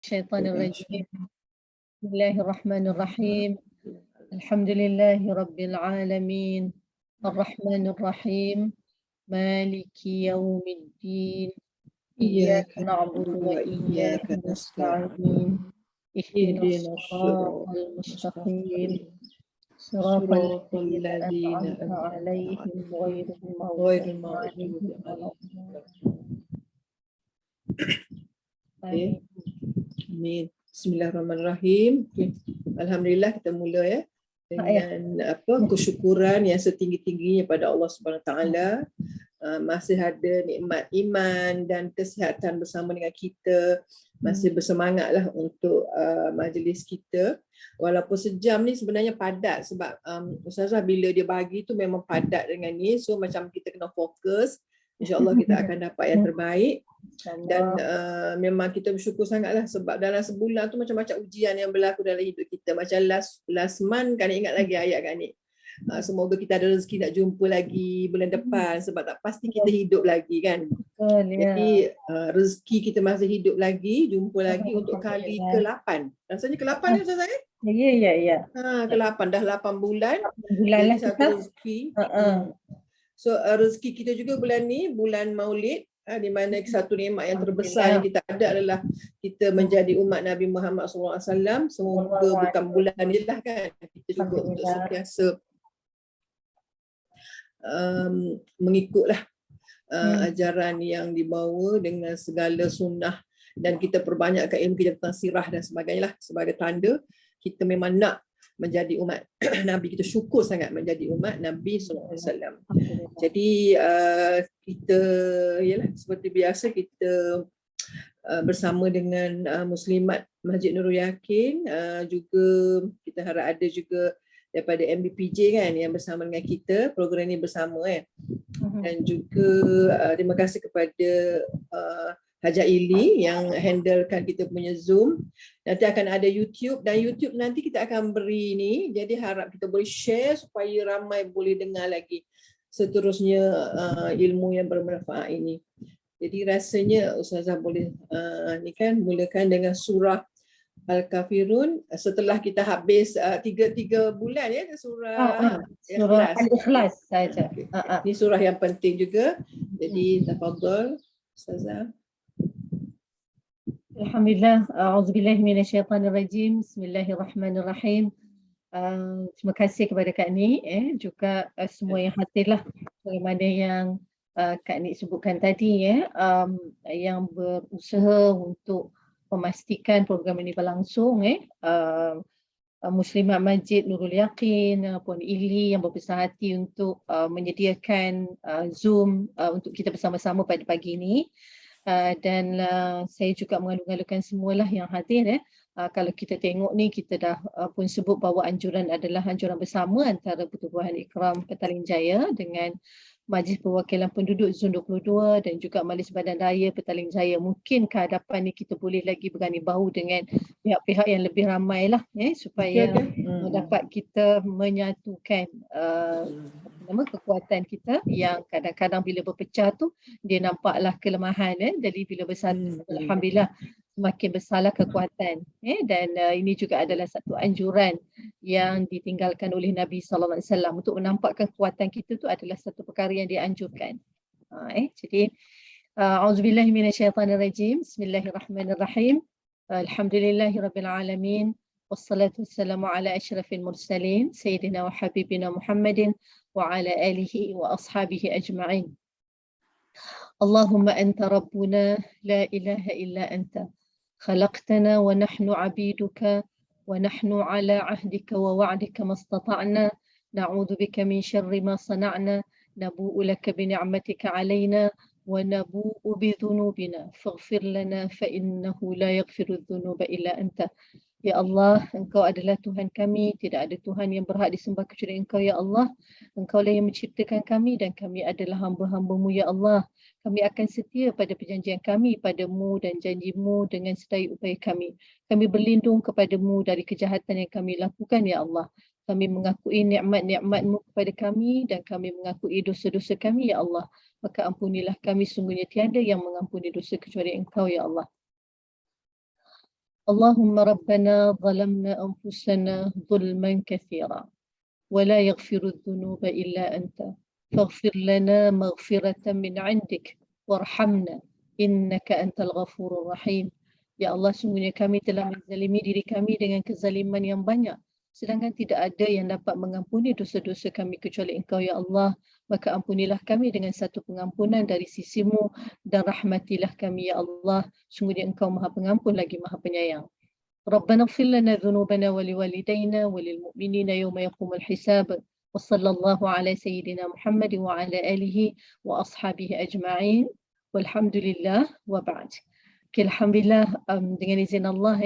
الشيطان الرجيم. بسم الله الرحمن الرحيم. الحمد لله رب العالمين الرحمن الرحيم مالك يوم الدين إياك نعبد وإياك نستعين اهدنا الصراط المستقيم صراط الذين أنعمت عليهم غير المغضوب عليهم ولا الضالين. Amin. Bismillahirrahmanirrahim. Okay. Alhamdulillah, kita mula ya dengan kesyukuran yang setinggi-tingginya pada Allah Subhanahu Wa Taala. Masih ada nikmat iman dan kesihatan bersama dengan kita, masih bersemangatlah untuk majlis kita. Walaupun sejam ni sebenarnya padat sebab Ustazah bila dia bagi tu memang padat dengan ni, so macam kita kena fokus. InsyaAllah kita akan dapat yang terbaik. Dan memang kita bersyukur sangatlah sebab dalam sebulan tu macam-macam ujian yang berlaku dalam hidup kita. Macam last month kan, ingat lagi ayat kan ni. Semoga kita ada rezeki nak jumpa lagi bulan depan sebab tak pasti kita hidup lagi kan. Jadi rezeki kita masih hidup lagi, jumpa lagi untuk kali ke-8. Rasanya ke-8 ni Ustaz saya? Ya. Ke-8 dah 8 bulan. Bulan Jadi satu rezeki. So rezeki kita juga bulan ni, bulan Maulid, di mana satu nikmat yang terbesar yang kita ada adalah kita menjadi umat Nabi Muhammad SAW. Semoga bukan bulan ni lah kan, kita juga untuk sentiasa mengikutlah ajaran yang dibawa dengan segala sunnah, dan kita perbanyakkan ilmu kita tentang sirah dan sebagainya lah, sebagai tanda kita memang nak menjadi umat Nabi. Kita syukur sangat menjadi umat Nabi SAW. Jadi kita yalah, seperti biasa kita bersama dengan Muslimat Masjid Nurul Yakin, juga kita harap ada juga daripada MBPJ kan yang bersama dengan kita, program ini bersama kan. Dan juga terima kasih kepada Haja Ili yang handlekan kita punya Zoom. Nanti akan ada YouTube, dan YouTube nanti kita akan beri ni, jadi harap kita boleh share supaya ramai boleh dengar lagi seterusnya ilmu yang bermanfaat ini. Jadi rasanya Ustazah boleh ni kan mulakan dengan surah Al-Kafirun setelah kita habis tiga bulan ya surah Al-Ikhlas saja. Ini surah yang penting juga. Jadi tafadhal Ustazah. Alhamdulillah, a'udzubillahi minasyaitanirrajim. Bismillahirrahmanirrahim. Terima kasih kepada Kak Nik, juga semua yang hadirlah, bagaimana yang Kak Nik sebutkan tadi yang berusaha untuk memastikan program ini berlangsung, Muslimat Masjid Nurul Yakin, Puan Ili yang berbesar hati untuk menyediakan Zoom untuk kita bersama-sama pada pagi ini. Dan saya juga mengalu-alukan semualah yang hadir. Kalau kita tengok ni, kita dah pun sebut bahawa anjuran adalah anjuran bersama antara Pertubuhan Ikram Petaling Jaya dengan Majlis Perwakilan Penduduk Zon 22 dan juga Majlis Badan Raya Petaling Jaya. Mungkin ke hadapan ni kita boleh lagi berganding bahu dengan pihak-pihak yang lebih ramai lah, supaya dapat kita menyatukan kekuatan kita yang kadang-kadang bila berpecah tu dia nampaklah kelemahan, jadi bila bersatu alhamdulillah semakin besarlah kekuatan, dan ini juga adalah satu anjuran yang ditinggalkan oleh Nabi SAW untuk menampakkan kekuatan kita tu adalah satu perkara yang dianjurkan. Jadi auzubillahi minasyaitanirrajim. Bismillahirrahmanirrahim. Alhamdulillahirabbil alamin. Wassalatu wassalamu ala asyrafil mursalin sayyidina wa habibina Muhammadin wa ala alihi wa ashabihi ajma'in. Allahumma anta rabbuna la ilaha illa anta khalaqtana wa nahnu abiduka wa nahnu ala ahdika wa wa'dika mastata'na na'udzu bika min syarri ma sana'na nabu'u laka bi ni'matika 'alaina wa nabu'u bi dhunubina faghfir lana fa innahu la yaghfiru dhunuba illa anta. Ya Allah, Engkau adalah Tuhan kami, tidak ada Tuhan yang berhak disembah kecuali Engkau ya Allah. Engkaulah yang menciptakan kami dan kami adalah hamba-hamba-Mu ya Allah. Kami akan setia pada perjanjian kami padamu dan janji-Mu dengan sedaya upaya kami. Kami berlindung kepadamu dari kejahatan yang kami lakukan ya Allah. Kami mengakui nikmat-nikmat-Mu kepada kami dan kami mengakui dosa-dosa kami ya Allah. Maka ampunilah kami, sungguhnya tiada yang mengampuni dosa kecuali Engkau ya Allah. اللهم ربنا ظلمنا أنفسنا ظلما كثيرا ولا يغفر الذنوب إلا أنت فاغفر لنا مغفرة من عندك وارحمنا إنك أنت الغفور الرحيم. Ya Allah, sungguhnya kami telah menzalimi diri kami dengan kezaliman yang banyak, sedangkan tidak ada yang dapat mengampuni dosa-dosa kami kecuali Engkau, ya Allah. Maka ampunilah kami dengan satu pengampunan dari sisimu dan rahmatilah kami, ya Allah. Sungguhnya Engkau Maha Pengampun lagi Maha Penyayang. ربنا اغفر لنا ذنوبنا ولوالدينا وللمؤمنين يوم يقوم الحساب وصلى الله على سيدنا محمد وعلى آله وأصحابه أجمعين والحمد لله وبعد. Okay, Alhamdulillah, dengan izin Allah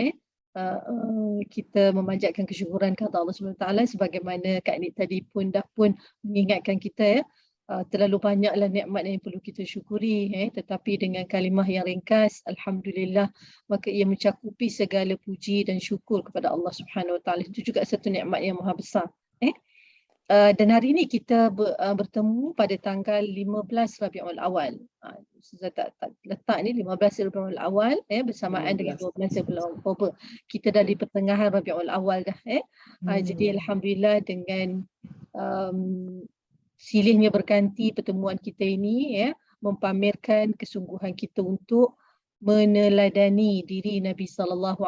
kita memanjatkan kesyukuran kepada Allah SWT sebagaimana Kak Nik tadi pun mengingatkan kita terlalu banyaklah nikmat yang perlu kita syukuri, tetapi dengan kalimah yang ringkas, Alhamdulillah, maka ia mencakupi segala puji dan syukur kepada Allah Subhanahu Wa Taala. Itu juga satu nikmat yang maha besar. Dan hari ini kita bertemu pada tanggal 15 Rabiul Awal. Saya tak letak ni 15 Rabiul Awal bersamaan dengan 12 bulan Oktober. Kita dah di pertengahan Rabiul Awal dah. Jadi Alhamdulillah dengan silihnya berganti pertemuan kita ini mempamerkan kesungguhan kita untuk meneladani diri Nabi SAW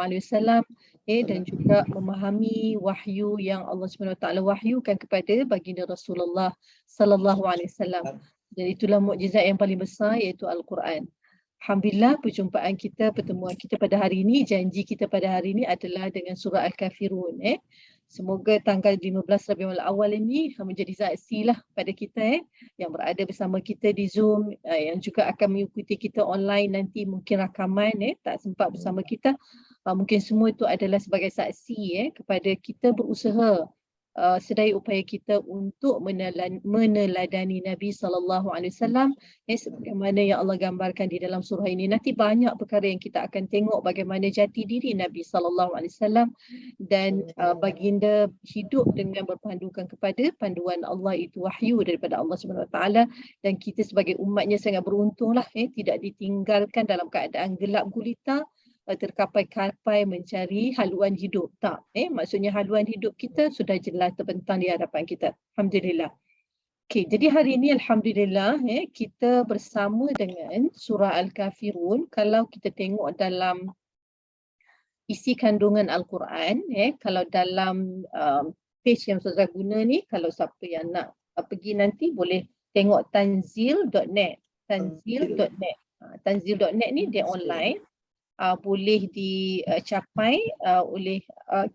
dan juga memahami wahyu yang Allah SWT wahyukan kepada baginda Rasulullah SAW. Dan itulah mukjizat yang paling besar, iaitu Al-Quran. Alhamdulillah, pertemuan kita pada hari ini, janji kita pada hari ini adalah dengan surah Al-Kafirun. Semoga tanggal 15 Rabiul Awal ini menjadi saksilah pada kita yang berada bersama kita di Zoom, yang juga akan mengikuti kita online nanti, mungkin rakaman tak sempat bersama kita. Mungkin semua itu adalah sebagai saksi kepada kita berusaha sedaya upaya kita untuk meneladani Nabi SAW sebagaimana yang Allah gambarkan di dalam surah ini. Nanti banyak perkara yang kita akan tengok bagaimana jati diri Nabi SAW dan baginda hidup dengan berpandukan kepada panduan Allah, itu wahyu daripada Allah SWT. Dan kita sebagai umatnya sangat beruntunglah tidak ditinggalkan dalam keadaan gelap gulita, terkapai-kapai mencari haluan hidup. Tak, maksudnya haluan hidup kita sudah jelas terbentang di hadapan kita. Alhamdulillah. Okay, jadi hari ini Alhamdulillah kita bersama dengan surah Al-Kafirun. Kalau kita tengok dalam isi kandungan Al-Quran, kalau dalam page yang saya guna ni, kalau siapa yang nak pergi nanti boleh tengok tanzil.net. Tanzil.net. Tanzil.net ni dia online. Boleh dicapai oleh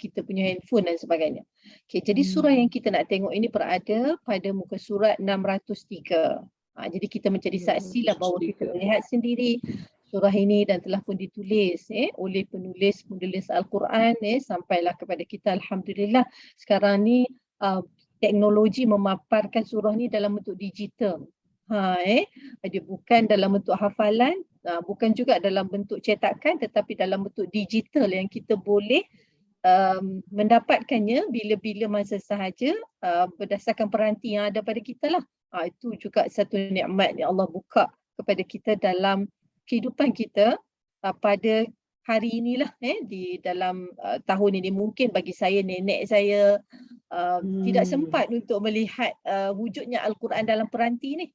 kita punya handphone dan sebagainya. Okay, jadi surah yang kita nak tengok ini berada pada muka surat 603. Jadi kita menjadi saksi lah bahawa kita melihat sendiri surah ini dan telah pun ditulis oleh penulis Al-Quran sampailah kepada kita. Alhamdulillah, sekarang ni teknologi memaparkan surah ni dalam bentuk digital. Dia bukan dalam bentuk hafalan, bukan juga dalam bentuk cetakan, tetapi dalam bentuk digital yang kita boleh mendapatkannya bila-bila masa sahaja berdasarkan peranti yang ada pada kita lah. Itu juga satu nikmat yang Allah buka kepada kita dalam kehidupan kita pada hari inilah di dalam tahun ini. Mungkin bagi saya, nenek saya tidak sempat untuk melihat wujudnya Al-Quran dalam peranti ni.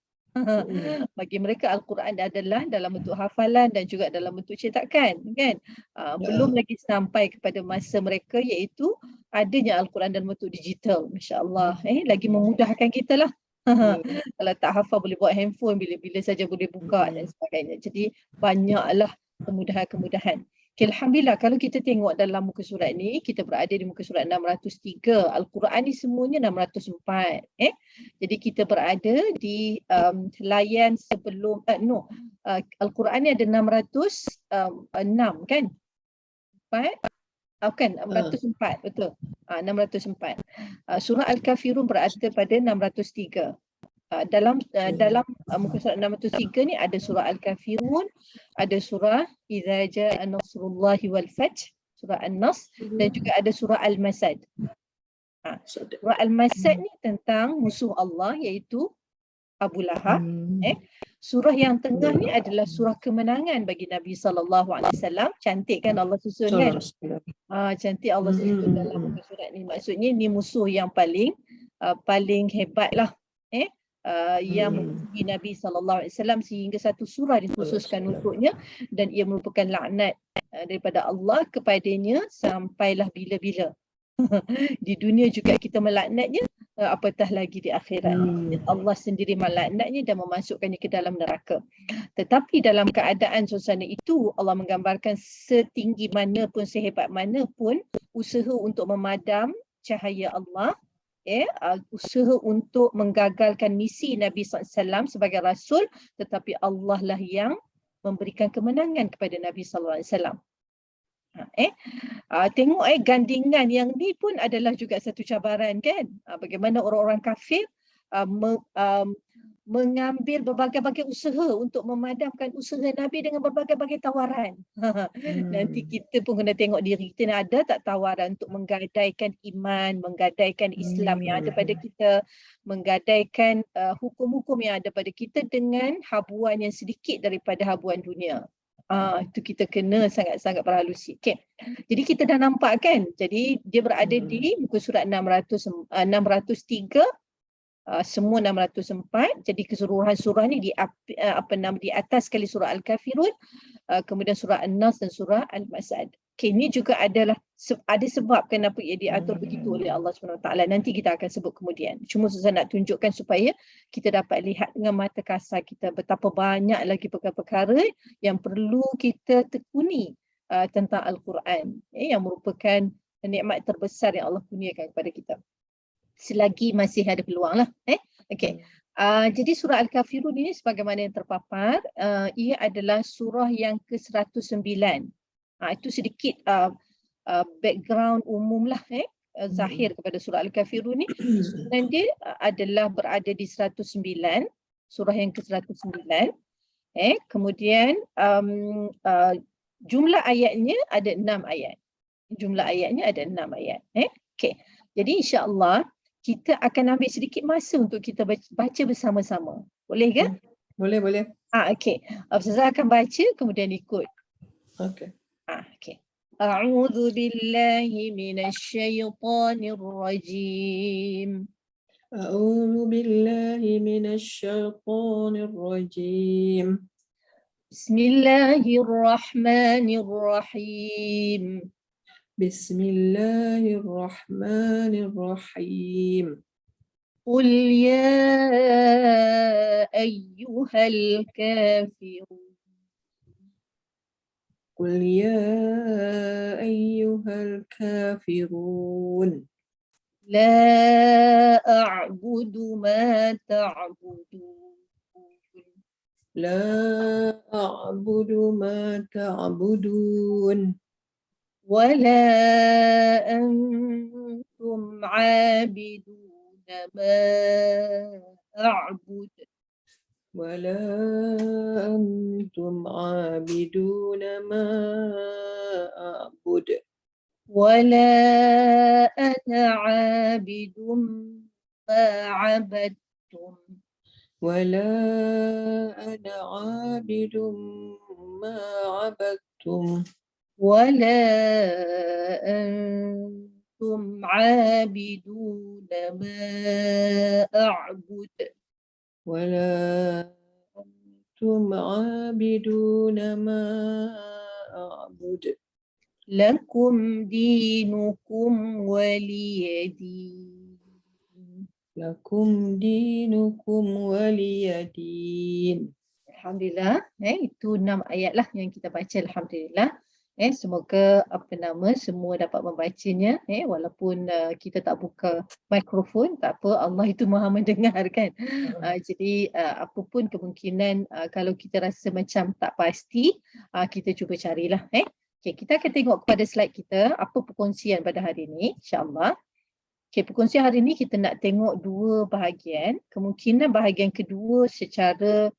Bagi mereka Al-Quran adalah dalam bentuk hafalan dan juga dalam bentuk cetakan, kan? Belum lagi sampai kepada masa mereka iaitu adanya Al-Quran dalam bentuk digital. Masya-Allah, lagi memudahkan kita lah. Kalau tak hafal boleh buat handphone, bila-bila saja boleh buka dan sebagainya. Jadi banyaklah kemudahan-kemudahan. Okay, Alhamdulillah, kalau kita tengok dalam muka surat ni, kita berada di muka surat 603. Al-Quran ni semuanya 604. Jadi kita berada di layan sebelum, Al-Quran ni ada 606 kan? 4? Bukan, 604, betul. 604. Surah Al-Kafirun berada pada 603. Dalam muka surat 603 ni ada surah Al-Kafirun, ada surah Idza Jaa Nasrullahi wal Fath, surah An-Nas, dan juga ada surah Al-Masad. Surah Al-Masad ni tentang musuh Allah iaitu Abu Lahab. Surah yang tengah ni adalah surah kemenangan bagi Nabi SAW. Cantik kan Allah susun kan? Cantik Allah susun dalam muka surat ni. Maksudnya ni musuh yang paling hebat lah. Yang memusuhi Nabi SAW sehingga satu surah dikhususkan untuknya, dan ia merupakan laknat daripada Allah kepadanya sampailah bila-bila. Di dunia juga kita melaknatnya, apatah lagi di akhirat. Allah sendiri melaknatnya dan memasukkannya ke dalam neraka. Tetapi dalam keadaan suasana itu, Allah menggambarkan setinggi mana pun, sehebat mana pun usaha untuk memadam cahaya Allah, usaha untuk menggagalkan misi Nabi SAW sebagai Rasul, tetapi Allah lah yang memberikan kemenangan kepada Nabi SAW. Tengok gandingan yang ni pun adalah juga satu cabaran kan. Bagaimana orang-orang kafir mengambil berbagai-bagai usaha untuk memadamkan usaha Nabi dengan berbagai-bagai tawaran. Nanti kita pun kena tengok diri kita, ada tak tawaran untuk menggadaikan iman, menggadaikan Islam yang ada pada kita, menggadaikan hukum-hukum yang ada pada kita dengan habuan yang sedikit daripada habuan dunia. Itu kita kena sangat-sangat berhalusi. Okay. Jadi kita dah nampak kan. Jadi dia berada di muka surat 603, semua 604. Jadi keseluruhan surah ni di atas sekali surah Al-Kafirun, kemudian surah An-Nas dan surah Al-Masad. Okay, ini juga adalah ada sebab kenapa ia diatur begitu oleh Allah SWT. Nanti kita akan sebut kemudian. Cuma saya nak tunjukkan supaya kita dapat lihat dengan mata kasar kita betapa banyak lagi perkara-perkara yang perlu kita tekuni tentang Al-Quran, yang merupakan nikmat terbesar yang Allah kurniakan kepada kita. Selagi masih ada peluang lah. Okay. Jadi surah Al-Kafirun ini sebagaimana yang terpapar, ia adalah surah yang ke-109. Itu sedikit background umum lah, zahir kepada surah Al-Kafirun ni. Susunan dia adalah berada di 109, surah yang ke-109. Kemudian jumlah ayatnya ada 6 ayat. Jumlah ayatnya ada 6 ayat. Okay. Jadi insya-Allah kita akan ambil sedikit masa untuk kita baca bersama-sama. Boleh ke? Boleh. Okay. Ustazah akan baca kemudian ikut. Okay. Okay. A'udzu billahi minasyaitonir rajim. A'udzu billahi minasyaitonir rajim. Bismillahirrahmanirrahim. Bismillahirrahmanirrahim. Qul ya ayyuhal kafirun. قل يا أيها الكافرون لا أعبد ما تعبدون. لا أعبد ما تعبدون ولا أنتم عابدون ما أعبد. ولا أنتم عابدون ما أعبد. ولا أنا عابد ما عبدتم. ولا أنا عابد ما عبدتم. ولا أنتم عابدون ما أعبد. ولا أنتم عابدون ما أعبد. لكم دينكم ولي دين. لكم دينكم ولي دين. Alhamdulillah, itu 6 ayat lah yang kita baca, alhamdulillah. Semoga semua dapat membacanya, walaupun kita tak buka mikrofon, tak apa, Allah itu Maha mendengar kan. Jadi apapun kemungkinan, kalau kita rasa macam tak pasti, kita cuba carilah. Okay, kita akan tengok kepada slide kita apa perkongsian pada hari ini, insya-Allah. Okay, perkongsian hari ini kita nak tengok 2 bahagian. Kemungkinan bahagian kedua secara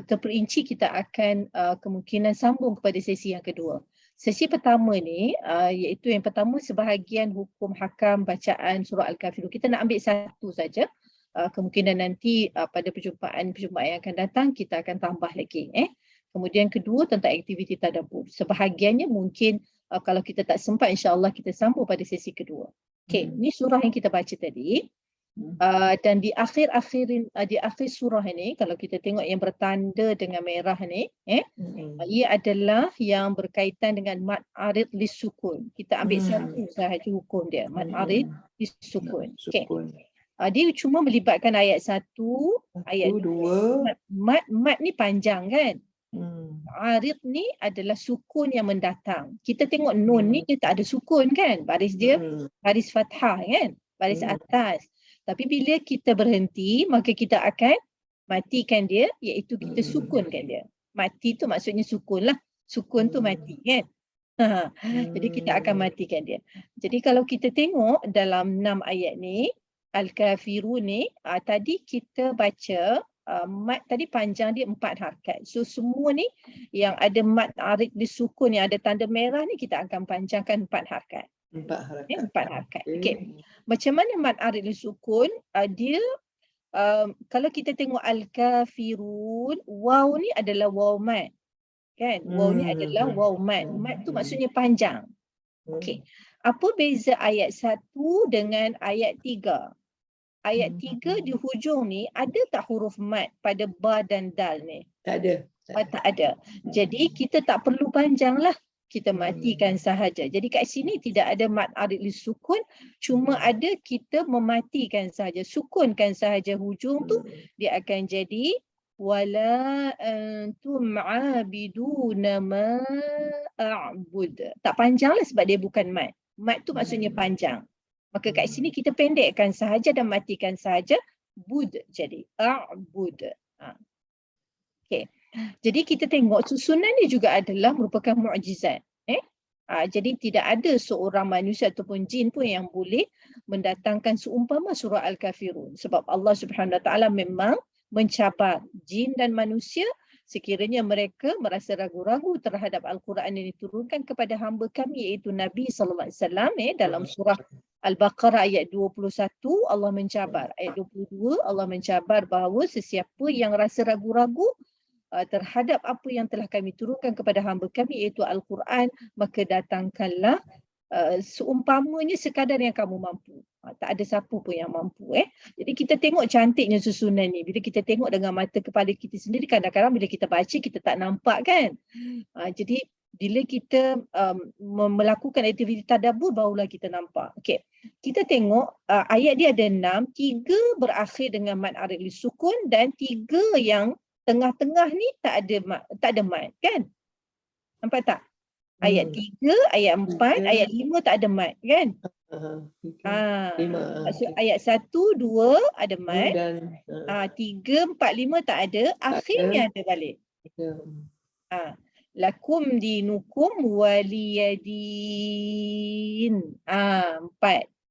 terperinci kita akan kemungkinan sambung kepada sesi yang kedua. Sesi pertama ni iaitu yang pertama sebahagian hukum hakam bacaan surah Al-Kafirun. Kita nak ambil satu saja. kemungkinan nanti pada perjumpaan yang akan datang kita akan tambah lagi. Kemudian kedua tentang aktiviti tadabbur. Sebahagiannya mungkin kalau kita tak sempat, insya-Allah kita sambung pada sesi kedua. Okey, ni surah yang kita baca tadi. Dan di akhir surah ini, kalau kita tengok yang bertanda dengan merah ni, ia adalah yang berkaitan dengan mad arid lisukun. Kita ambil satu sahaja hukum dia, mad arid lisukun. Okey. Dia cuma melibatkan ayat 1, ayat 2. Mad ni panjang kan? Arid ni adalah sukun yang mendatang. Kita tengok nun ni dia tak ada sukun kan? Baris dia baris fathah kan? Baris atas. Tapi bila kita berhenti, maka kita akan matikan dia, iaitu kita sukunkan dia. Mati tu maksudnya sukun lah. Sukun tu mati kan? Jadi kita akan matikan dia. Jadi kalau kita tengok dalam 6 ayat ni, Al-Kafirun ni, tadi kita baca mad tadi panjang dia 4 harakat. So semua ni yang ada mad arid disukun yang ada tanda merah ni kita akan panjangkan 4 harakat. 4 harakat. Okey. Macam mana mad arid disukun? Dia kalau kita tengok Al-Kafirun, waw ni adalah waw mad. Kan? Waw ni adalah waw mad. Mad tu maksudnya panjang. Okey. Apa beza ayat 1 dengan ayat 3? Ayat 3 di hujung ni ada tak huruf mad pada ba dan dal ni? Tak ada. Tak ada. Jadi kita tak perlu panjang lah. Kita matikan sahaja. Jadi kat sini tidak ada mad arid lisukun, cuma ada kita mematikan sahaja, sukunkan sahaja hujung tu, dia akan jadi wala antum abiduna ma a'bud. Tak panjang lah sebab dia bukan mad. Mad tu maksudnya panjang. Maka kat sini kita pendekkan sahaja dan matikan sahaja, bud jadi a'bud. Okey. Jadi kita tengok susunan ni juga adalah merupakan mukjizat. Jadi tidak ada seorang manusia ataupun jin pun yang boleh mendatangkan seumpama surah Al-Kafirun. Sebab Allah Subhanahu Wa Taala memang mencabar jin dan manusia sekiranya mereka merasa ragu-ragu terhadap Al-Quran yang diturunkan kepada hamba kami iaitu Nabi sallallahu alaihi wasallam. Dalam surah Al-Baqarah ayat 21 Allah mencabar. Ayat 22 Allah mencabar bahawa sesiapa yang rasa ragu-ragu terhadap apa yang telah kami turunkan kepada hamba kami iaitu Al-Quran, maka datangkanlah seumpamanya sekadar yang kamu mampu. Tak ada siapa pun yang mampu. Jadi kita tengok cantiknya susunan ni. Bila kita tengok dengan mata kepala kita sendiri, kadang-kadang bila kita baca kita tak nampak kan. Jadi bila kita melakukan aktiviti tadabbur barulah kita nampak. Okey. Kita tengok ayat dia ada 6, 3 berakhir dengan mad arid lisukun dan 3 yang tengah-tengah ni tak ada mad kan? Nampak tak? Ayat 3, ayat 4, ayat 5 tak ada mad kan? 5. Maksud ayat 1, 2 ada mad. 3, 4, 5 tak ada. Akhirnya ada balik. Lakum dinukum waliyadin. 4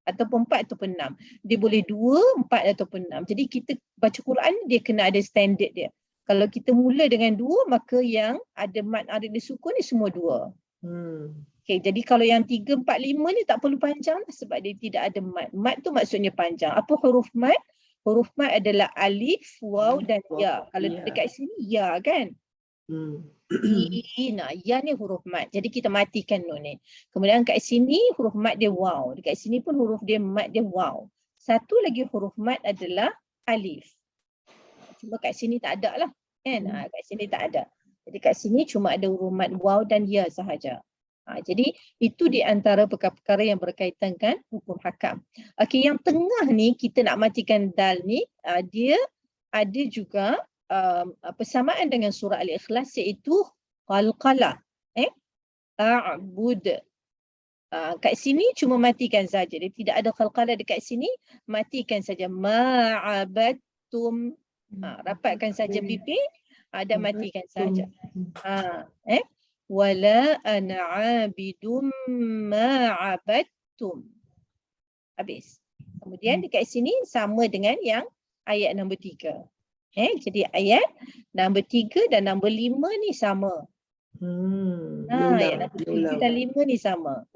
ataupun 4 ataupun 6. Dia boleh 2, 4 ataupun 6. Jadi kita baca Quran dia kena ada standard dia. Kalau kita mula dengan 2, maka yang ada mad arid disukun ni semua 2. Okay, jadi kalau yang 3, 4, 5 ni tak perlu panjang lah sebab dia tidak ada mad. Mad tu maksudnya panjang. Apa huruf mad? Huruf mad adalah alif, waw dan ya. Kalau dekat sini ya kan? Ya ni huruf mad. Jadi kita matikan nun ni. Kemudian kat sini huruf mad dia waw. Dekat sini pun huruf dia mad dia waw. Satu lagi huruf mad adalah alif. Cuma kat sini tak ada lah. Kan? Kat sini tak ada. Jadi kat sini cuma ada huruf mad waw dan ya sahaja. Jadi itu di antara perkara-perkara yang berkaitan dengan hukum hakam. Okey, yang tengah ni kita nak matikan dal ni, dia ada juga persamaan dengan surah Al-Ikhlas iaitu qalqalah. A'bud. Kat sini cuma matikan saja. Dia tidak ada qalqalah dekat sini, matikan saja. Ma'abattum. Rapatkan saja bibir dan matikan saja. Wala an'abidum ma'abattum. Habis. Kemudian dekat sini sama dengan yang ayat nombor 3. Jadi ayat nombor 3 dan nombor 5 ni sama. Ayat nombor 3 dan 5 ni sama.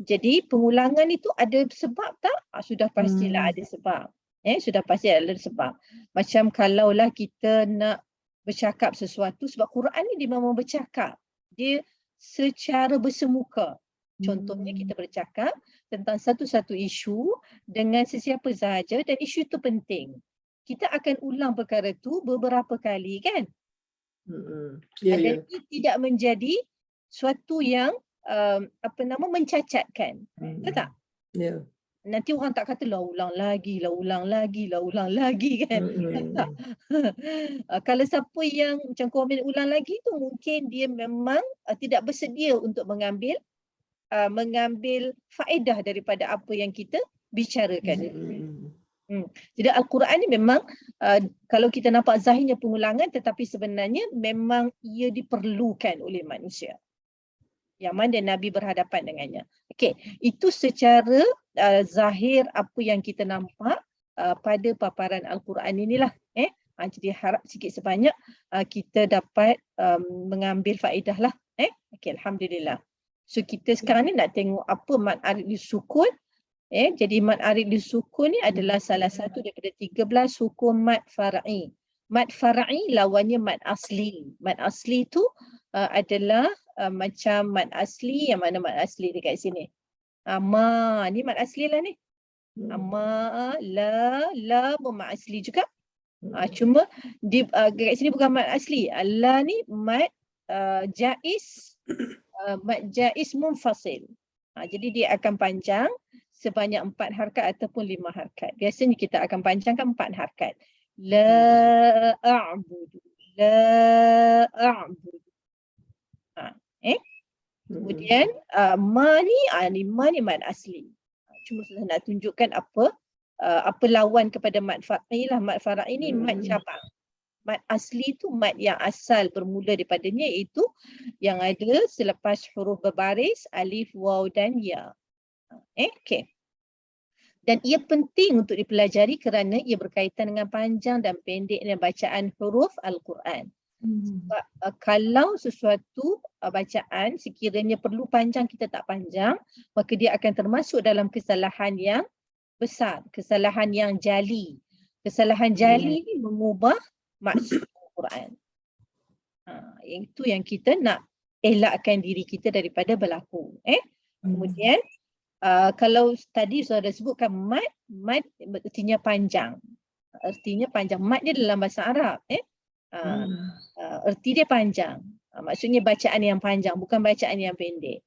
Jadi pengulangan itu ada sebab tak? Sudah pastilah ada sebab. Sudah pasti ada sebab. Macam kalaulah kita nak bercakap sesuatu, sebab Quran ni dia memang bercakap. Dia secara bersemuka. Contohnya kita bercakap tentang satu-satu isu dengan sesiapa sahaja dan isu itu penting. Kita akan ulang perkara tu beberapa kali kan? Dan ia tidak menjadi suatu yang mencacatkan. Betul tak? Ya. Nanti orang tak kata ulang lagi kan. Tak. Kalau siapa yang macam komen ulang lagi tu mungkin dia memang tidak bersedia untuk mengambil faedah daripada apa yang kita bicarakan. Jadi Al-Quran ni memang kalau kita nampak zahirnya pengulangan, tetapi sebenarnya memang ia diperlukan oleh manusia yang mana Nabi berhadapan dengannya. Okey, itu secara zahir apa yang kita nampak pada paparan Al-Quran inilah. Jadi harap sikit sebanyak kita dapat mengambil faedah lah. Okey, Alhamdulillah. So kita sekarang ni nak tengok apa mad arid disukun. Jadi mad arid disukun ni adalah salah satu daripada 13 hukum mad far'i. Mad far'i lawannya mad asli. Mad asli tu adalah macam mad asli, yang mana mad asli dekat sini. Ma, ni mad asli lah ni. Ma, la pun mad asli juga. Cuma dekat sini bukan mad asli. La ni mad jaiz, mad jaiz munfasil. Jadi dia akan panjang sebanyak 4 harkat ataupun 5 harkat. Biasanya kita akan panjangkan 4 harkat. La a'budu, la a'budu. Kemudian ma ni mad asli. Cuma saya nak tunjukkan apa lawan kepada mad far'i lah. Mad far'i ni mad cabang. Mad asli tu mad yang asal bermula daripadanya, iaitu yang ada selepas huruf berbaris alif, waw dan ya. Okey. Dan ia penting untuk dipelajari kerana ia berkaitan dengan panjang dan pendeknya bacaan huruf Al-Quran. Sebab kalau sesuatu bacaan sekiranya perlu panjang, kita tak panjang, maka dia akan termasuk dalam kesalahan yang besar, kesalahan yang jali. Kesalahan jali ni mengubah maksud Al-Quran. Itu yang kita nak elakkan diri kita daripada berlaku. Kemudian kalau tadi saya dah sebutkan mad artinya panjang. Artinya panjang. Mad dia dalam bahasa Arab. Erti dia panjang. Maksudnya bacaan yang panjang, bukan bacaan yang pendek.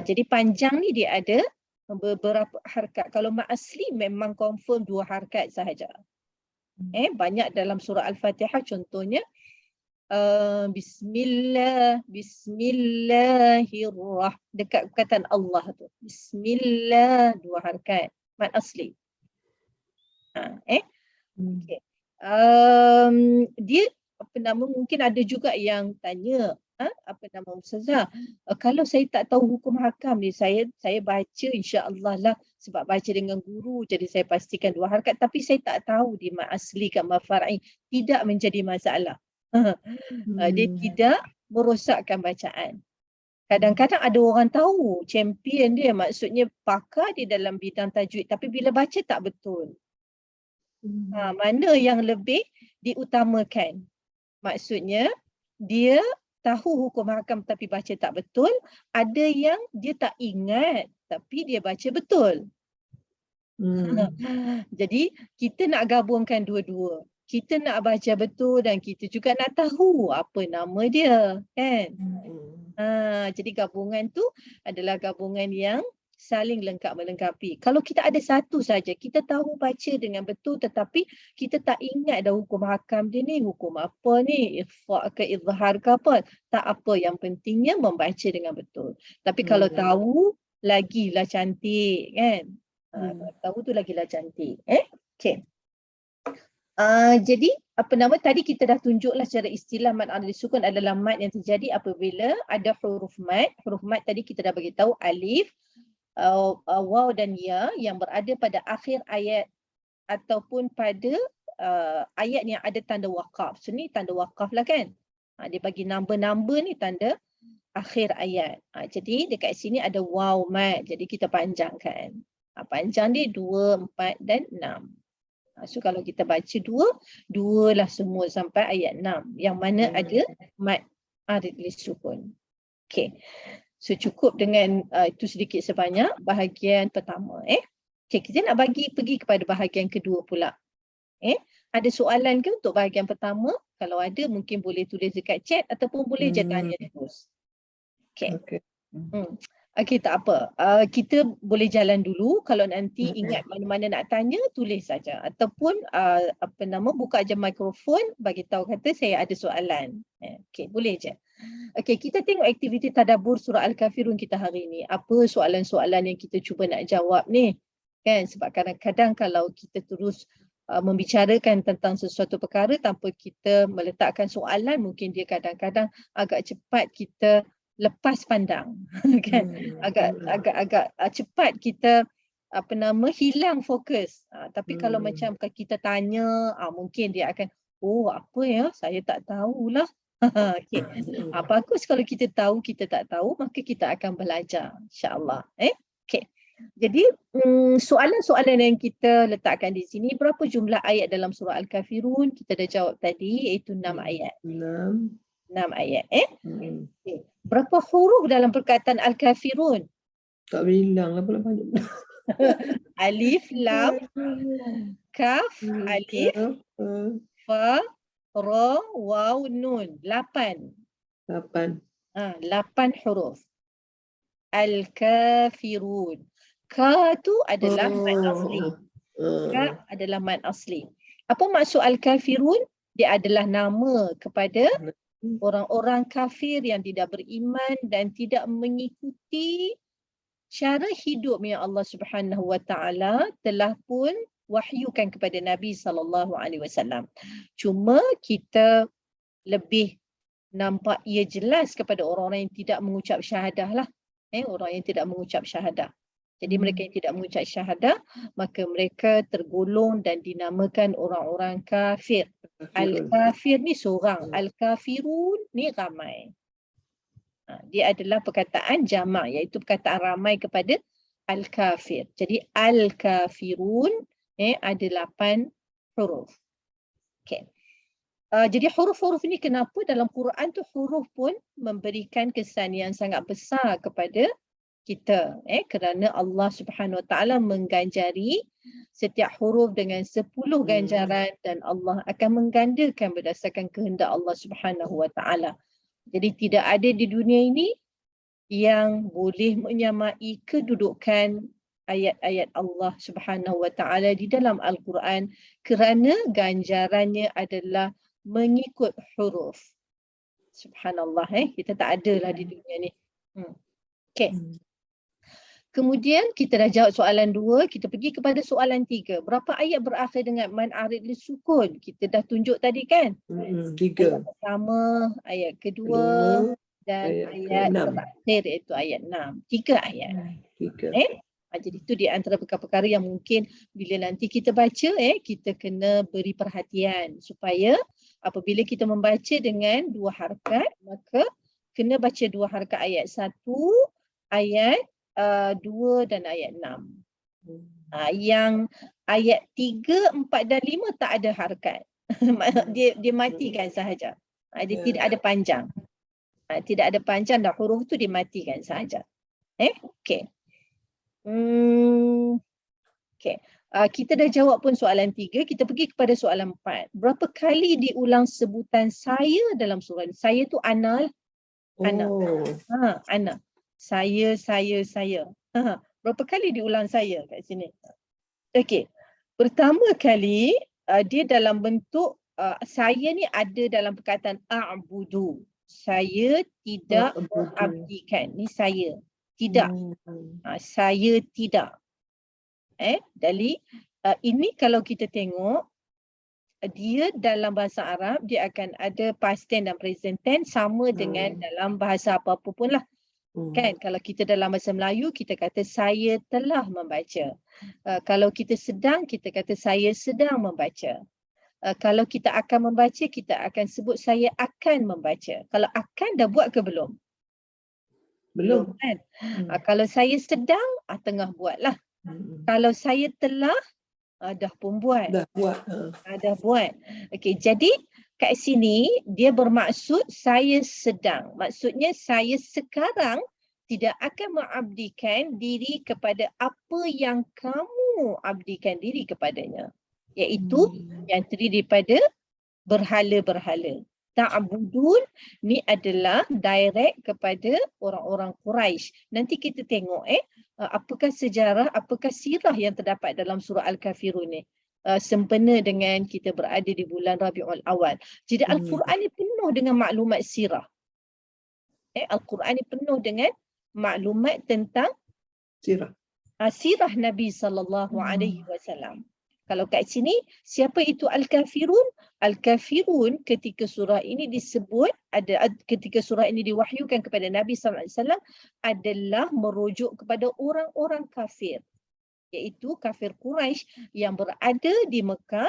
Jadi panjang ni dia ada beberapa harkat. Kalau mad asli memang confirm 2 harkat sahaja. Banyak dalam surah Al-Fatihah contohnya Bismillahirrahmanirrahim. Dekat perkataan Allah tu. Bismillah 2 harkat. Mad asli. Okay. Dia mungkin ada juga yang tanya, Ustazah, kalau saya tak tahu hukum hakam ni, saya baca insya-Allah lah, sebab baca dengan guru jadi saya pastikan 2 harkat, tapi saya tak tahu di mad asli ke mad far'i, tidak menjadi masalah. Dia tidak merosakkan bacaan. Kadang-kadang ada orang tahu, champion dia, maksudnya pakar dia dalam bidang tajwid, tapi bila baca tak betul. Mana yang lebih diutamakan? Maksudnya dia tahu hukum hakam tapi baca tak betul. Ada yang dia tak ingat tapi dia baca betul. Jadi kita nak gabungkan dua-dua. Kita nak baca betul dan kita juga nak tahu apa nama dia, kan? Jadi gabungan tu adalah gabungan yang saling lengkap melengkapi. Kalau kita ada satu saja, kita tahu baca dengan betul tetapi kita tak ingat dah hukum hakam dia ni, hukum apa ni, ikhfa' ke izhar ke apa. Tak apa, yang pentingnya membaca dengan betul. Tapi kalau tahu, lagilah cantik, kan? Tahu tu lagilah cantik. Okay. Jadi tadi kita dah tunjuklah secara istilah mad arid disukun adalah mad yang terjadi apabila ada huruf mad. Huruf mad tadi kita dah bagi tahu alif, waw dan ya yang berada pada akhir ayat ataupun pada ayat yang ada tanda waqaf. So ni tanda waqaf lah, kan? Dia bagi number-number ni tanda akhir ayat. Jadi dekat sini ada waw mad. Jadi kita panjangkan. Panjang dia 2, 4 dan 6. So kalau kita baca dua lah semua sampai ayat 6 yang mana ada mad arid lisukun. Okey. So cukup dengan itu sedikit sebanyak bahagian pertama. Okey, kita nak pergi kepada bahagian kedua pula. Ada soalan ke untuk bahagian pertama? Kalau ada mungkin boleh tulis dekat chat ataupun boleh je tanya terus. Okey. Okey, tak apa. Kita boleh jalan dulu. Kalau nanti ingat mana-mana nak tanya, tulis saja. Ataupun buka je mikrofon, bagi tahu kata saya ada soalan. Okey, boleh je. Okey, kita tengok aktiviti tadabbur surah Al-Kafirun kita hari ni. Apa soalan-soalan yang kita cuba nak jawab ni? Kan, sebab kadang-kadang kalau kita terus membicarakan tentang sesuatu perkara tanpa kita meletakkan soalan, mungkin dia kadang-kadang agak cepat kita lepas pandang. Kan, agak cepat kita hilang fokus. Tapi kalau macam kita tanya, mungkin dia akan, oh apa ya, saya tak tahulah. Okay. Bagus kalau kita tahu, kita tak tahu, maka kita akan belajar, insya-Allah. Okay. Jadi soalan-soalan yang kita letakkan di sini, berapa jumlah ayat dalam surah Al-Kafirun? Kita dah jawab tadi, iaitu 6 ayat. 6 ayat. Okay. Berapa huruf dalam perkataan Al-Kafirun? Tak bilang lah pula banyak. Alif, lam, kaf, alif, fa, ra, waw, nun. 8. 8 huruf. Al-Kafirun. Ka tu adalah mad asli. Ka adalah mad asli. Apa maksud Al-Kafirun? Dia adalah nama kepada orang-orang kafir yang tidak beriman dan tidak mengikuti cara hidup yang Allah Subhanahu Wa Taala telah pun wahyukan kepada Nabi SAW. Cuma kita lebih nampak ia jelas kepada orang-orang yang tidak mengucap syahadah lah. Orang yang tidak mengucap syahadah. Jadi mereka yang tidak mengucap syahadah, maka mereka tergolong dan dinamakan orang-orang kafir. Al-kafir ni seorang, al-kafirun ni ramai. Dia adalah perkataan jamak, iaitu perkataan ramai kepada al-kafir. Jadi al-kafirun ada 8 huruf. Okay. Jadi huruf-huruf ni kenapa dalam Quran tu huruf pun memberikan kesan yang sangat besar kepada kita, kerana Allah Subhanahu Wa Taala mengganjari setiap huruf dengan 10 ganjaran dan Allah akan menggandakan berdasarkan kehendak Allah Subhanahu Wa Taala. Jadi tidak ada di dunia ini yang boleh menyamai kedudukan ayat-ayat Allah Subhanahu Wa Taala di dalam Al-Quran kerana ganjarannya adalah mengikut huruf. Subhanallah, kita tak ada lah di dunia ni. Okay. Kemudian kita dah jawab soalan 2, kita pergi kepada soalan 3. Berapa ayat berakhir dengan man arid lisukun? Kita dah tunjuk tadi kan? 3. Ayat pertama, ayat kedua dan ayat terakhir iaitu ayat 6. 3 ayat. 3. Jadi itu di antara perkara-perkara yang mungkin bila nanti kita baca, kita kena beri perhatian supaya apabila kita membaca dengan 2 harakat, maka kena baca 2 harakat ayat 1, ayat 2 dan ayat 6. Yang ayat 3, 4 dan 5 tak ada harakat. dia matikan sahaja. Dia tidak ada panjang. Tidak ada panjang dan huruf tu dimatikan sahaja. Okey. Okay. Kita dah jawab pun soalan 3. Kita pergi kepada soalan 4. Berapa kali diulang sebutan saya dalam surah ini? Saya tu ana. Ana. Ana. Saya. Berapa kali diulang saya kat sini? Okey. Pertama kali dia dalam bentuk saya ni ada dalam perkataan a'budu. Saya tidak mengabdikan. Ni saya. Tidak. Saya tidak. Jadi ini kalau kita tengok dia dalam bahasa Arab dia akan ada past tense dan present tense sama dengan dalam bahasa apa-apa pun lah. Kan kalau kita dalam bahasa Melayu kita kata saya telah membaca. Kalau kita sedang kita kata saya sedang membaca. Kalau kita akan membaca kita akan sebut saya akan membaca. Kalau akan dah buat ke belum? Belum kan? Kalau saya sedang tengah buat lah. Kalau saya telah Dah pun buat. Dah buat. Dah buat. Okey, jadi kat sini dia bermaksud saya sedang. Maksudnya saya sekarang tidak akan mengabdikan diri kepada apa yang kamu abdikan diri kepadanya. Iaitu yang terdiri daripada berhala-berhala. Ta'budun ni adalah direct kepada orang-orang Quraisy. Nanti kita tengok apakah sejarah, apakah sirah yang terdapat dalam surah Al-Kafirun ni. Sempena dengan kita berada di bulan Rabiul Awal. Jadi Al-Quran ni penuh dengan maklumat sirah. Al-Quran ni penuh dengan maklumat tentang sirah Nabi SAW. Kalau kat sini, siapa itu Al-Kafirun? Al-Kafirun ketika surah ini disebut, ketika surah ini diwahyukan kepada Nabi SAW adalah merujuk kepada orang-orang kafir. Iaitu kafir Quraisy yang berada di Mekah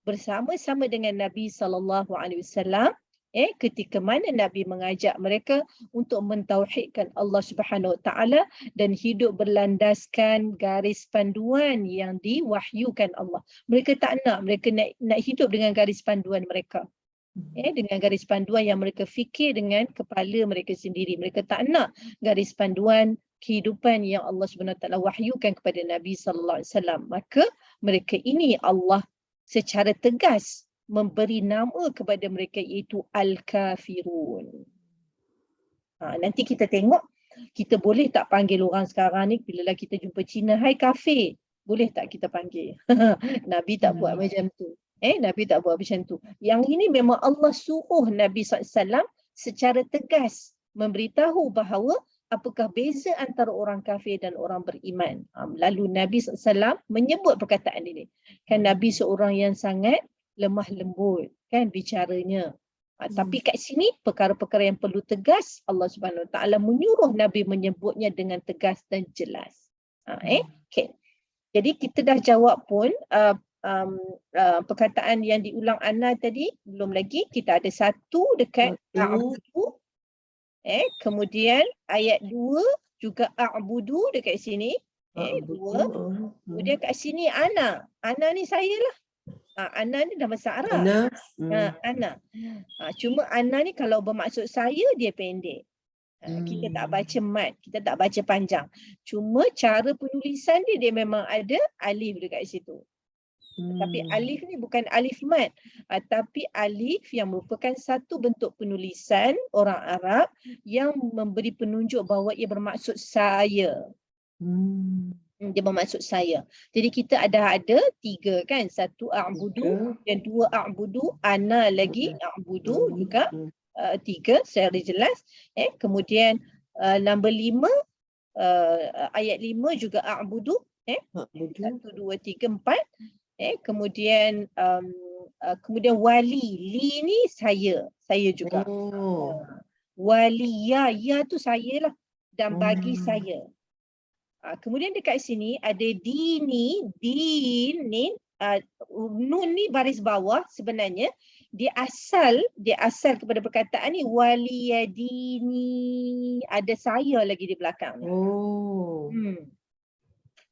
bersama-sama dengan Nabi SAW. Ketika mana Nabi mengajak mereka untuk mentauhidkan Allah Subhanahu Wa Taala dan hidup berlandaskan garis panduan yang diwahyukan Allah. Mereka tak nak, mereka nak hidup dengan garis panduan mereka. Dengan garis panduan yang mereka fikir dengan kepala mereka sendiri. Mereka tak nak garis panduan kehidupan yang Allah Subhanahu Wa Taala wahyukan kepada Nabi sallallahu alaihi wasallam. Maka mereka ini Allah secara tegas memberi nama kepada mereka iaitu Al-Kafirun. Nanti kita tengok, kita boleh tak panggil orang sekarang ni bila kita jumpa Cina, hai kafir. Boleh tak kita panggil? Nabi tak buat macam tu. Nabi tak buat macam tu. Yang ini memang Allah suruh Nabi SAW secara tegas memberitahu bahawa apakah beza antara orang kafir dan orang beriman. Lalu Nabi SAW menyebut perkataan ini. Kan Nabi seorang yang sangat lemah lembut kan bicaranya. Tapi kat sini perkara-perkara yang perlu tegas, Allah Subhanahu Wa Taala menyuruh Nabi menyebutnya dengan tegas dan jelas. Okay. Jadi kita dah jawab pun perkataan yang diulang Ana tadi. Belum lagi, kita ada satu dekat a'budu. Kemudian ayat 2 juga a'budu dekat sini. 2. Kemudian kat sini Ana. Ana ni saya lah. Ana ni dah bahasa Arab. Ana. Cuma Ana ni kalau bermaksud saya, dia pendek. Kita tak baca mat, kita tak baca panjang. Cuma cara penulisan dia memang ada alif dekat situ. Tapi alif ni bukan alif mat, tapi alif yang merupakan satu bentuk penulisan orang Arab yang memberi penunjuk bahawa ia bermaksud saya. Dia bermaksud saya. Jadi kita ada 3 kan, 1 a'budu dan 2 a'budu, ana lagi a'budu juga 3 secara jelas. Kemudian nombor 5 ayat 5 juga a'budu. 1 2 3 4. Kemudian kemudian wali, li ni saya juga. Wali ya tu saya lah, dan bagi saya. Kemudian dekat sini ada dini, din ni, nun ni baris bawah sebenarnya dia asal kepada perkataan ni waliyadini, ada saya lagi di belakang.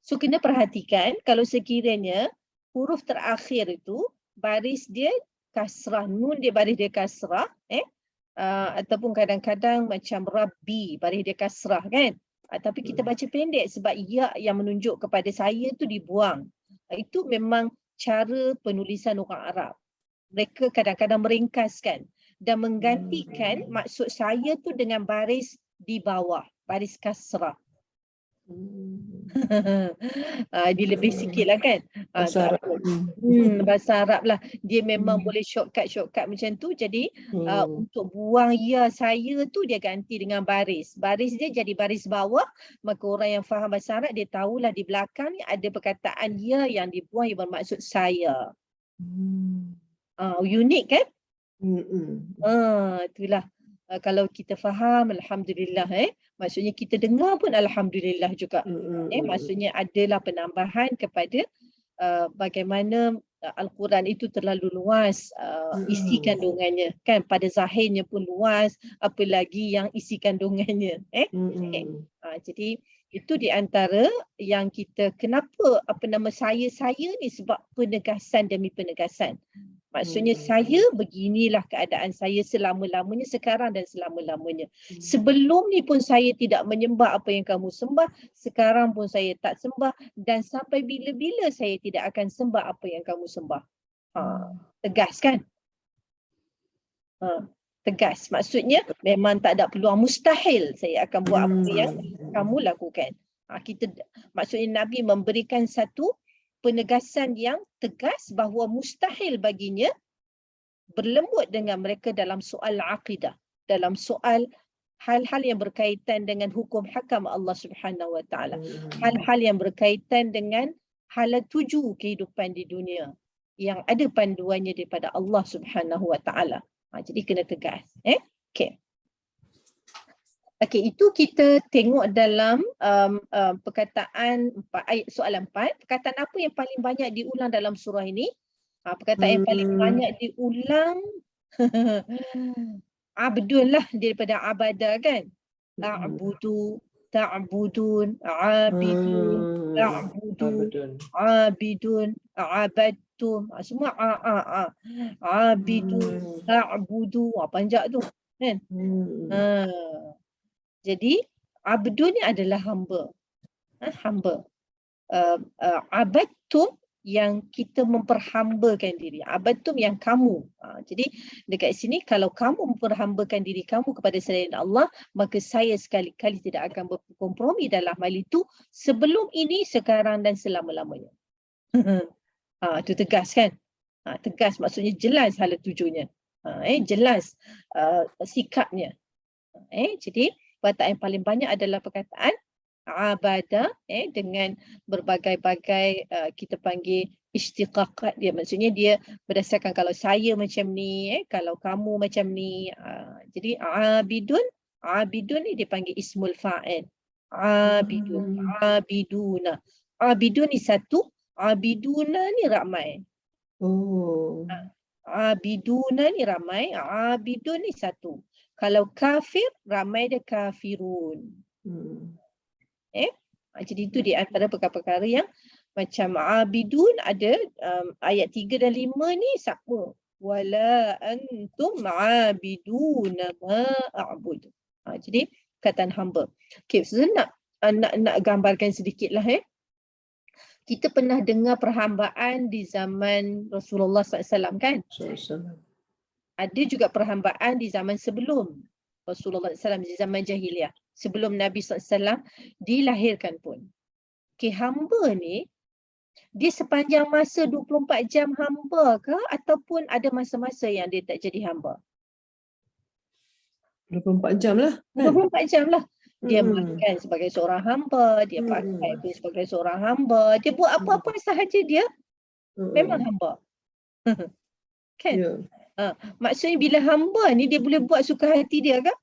So kena perhatikan kalau sekiranya huruf terakhir itu baris dia kasrah, nun dia baris dia kasrah, ataupun kadang-kadang macam Rabbi baris dia kasrah kan. Tapi kita baca pendek sebab ya yang menunjuk kepada saya tu dibuang. Itu memang cara penulisan orang Arab. Mereka kadang-kadang meringkaskan dan menggantikan maksud saya tu dengan baris di bawah, baris kasrah. Dia lebih sikit lah kan. Bahasa Arab lah. Dia memang boleh shortcut macam tu. Jadi untuk buang ya saya tu dia ganti dengan baris. Baris dia jadi baris bawah. Maka orang yang faham bahasa Arab dia tahulah di belakang ni ada perkataan ya yang dibuang yang bermaksud saya. Unik kan? Itulah. Kalau kita faham, alhamdulillah. Maksudnya kita dengar pun alhamdulillah juga. Maksudnya adalah penambahan kepada bagaimana Al-Quran itu terlalu luas isi kandungannya kan, pada zahirnya pun luas, apalagi yang isi kandungannya. Jadi Itu di antara yang kita, kenapa saya ni, sebab penegasan demi penegasan. Maksudnya saya beginilah keadaan saya selama-lamanya sekarang dan selama-lamanya. Sebelum ni pun saya tidak menyembah apa yang kamu sembah, sekarang pun saya tak sembah, dan sampai bila-bila saya tidak akan sembah apa yang kamu sembah. Tegas kan? Tegas. Maksudnya memang tak ada peluang, mustahil saya akan buat apa yang kamu lakukan. Maksudnya Nabi memberikan satu penegasan yang tegas bahawa mustahil baginya berlembut dengan mereka dalam soal akidah, dalam soal hal-hal yang berkaitan dengan hukum hakam Allah Subhanahu Wa Taala, hal-hal yang berkaitan dengan hala tuju kehidupan di dunia yang ada panduannya daripada Allah Subhanahu Wa Taala. Jadi kena tegas. Okey, itu kita tengok dalam perkataan ayat soalan 4. Perkataan apa yang paling banyak diulang dalam surah ini? Perkataan yang paling banyak diulang abdun lah, daripada abada kan. A'budu, ta'budun, abidun, ta'budun, abidun, abadtum. Semua abidun, ta'budu. Panjang tu kan. Jadi abdun ni adalah hamba. Hamba. Abadtum yang kita memperhambakan diri. Abadtum yang kamu. Jadi dekat sini, kalau kamu memperhambakan diri kamu kepada selain Allah, maka saya sekali-kali tidak akan berkompromi dalam hal itu sebelum ini, sekarang dan selama-lamanya. Itu tegas kan? Tegas maksudnya jelas hala tujunya. Jelas sikapnya. Jadi perkataan yang paling banyak adalah perkataan abadah, dengan berbagai-bagai kita panggil istiqaqat dia. Maksudnya dia berdasarkan kalau saya macam ni, kalau kamu macam ni. Jadi abidun ni dipanggil ismul fa'il. Abidun, abiduna. Abidun ni satu, abiduna ni ramai. Abiduna ni ramai, abidun ni satu. Kalau kafir, ramai dia kafirun. Jadi itu di antara perkara-perkara yang macam abidun ada ayat 3 dan 5 ni sama. Wala antum abiduna ma a'bud. Jadi perkataan hamba. Okey, so nak gambarkan sedikitlah. Kita pernah dengar perhambaan di zaman Rasulullah SAW kan? Ada juga perhambaan di zaman sebelum Rasulullah SAW, di zaman jahiliah. Sebelum Nabi SAW dilahirkan pun. Hamba ni, dia sepanjang masa 24 jam hamba ke? Ataupun ada masa-masa yang dia tak jadi hamba? 24 jam lah. 24 jam lah. Dia makan sebagai seorang hamba, dia pakai pun sebagai seorang hamba, dia buat apa-apa sahaja dia memang hamba. Kan? Maksudnya bila hamba ni dia boleh buat suka hati dia ke?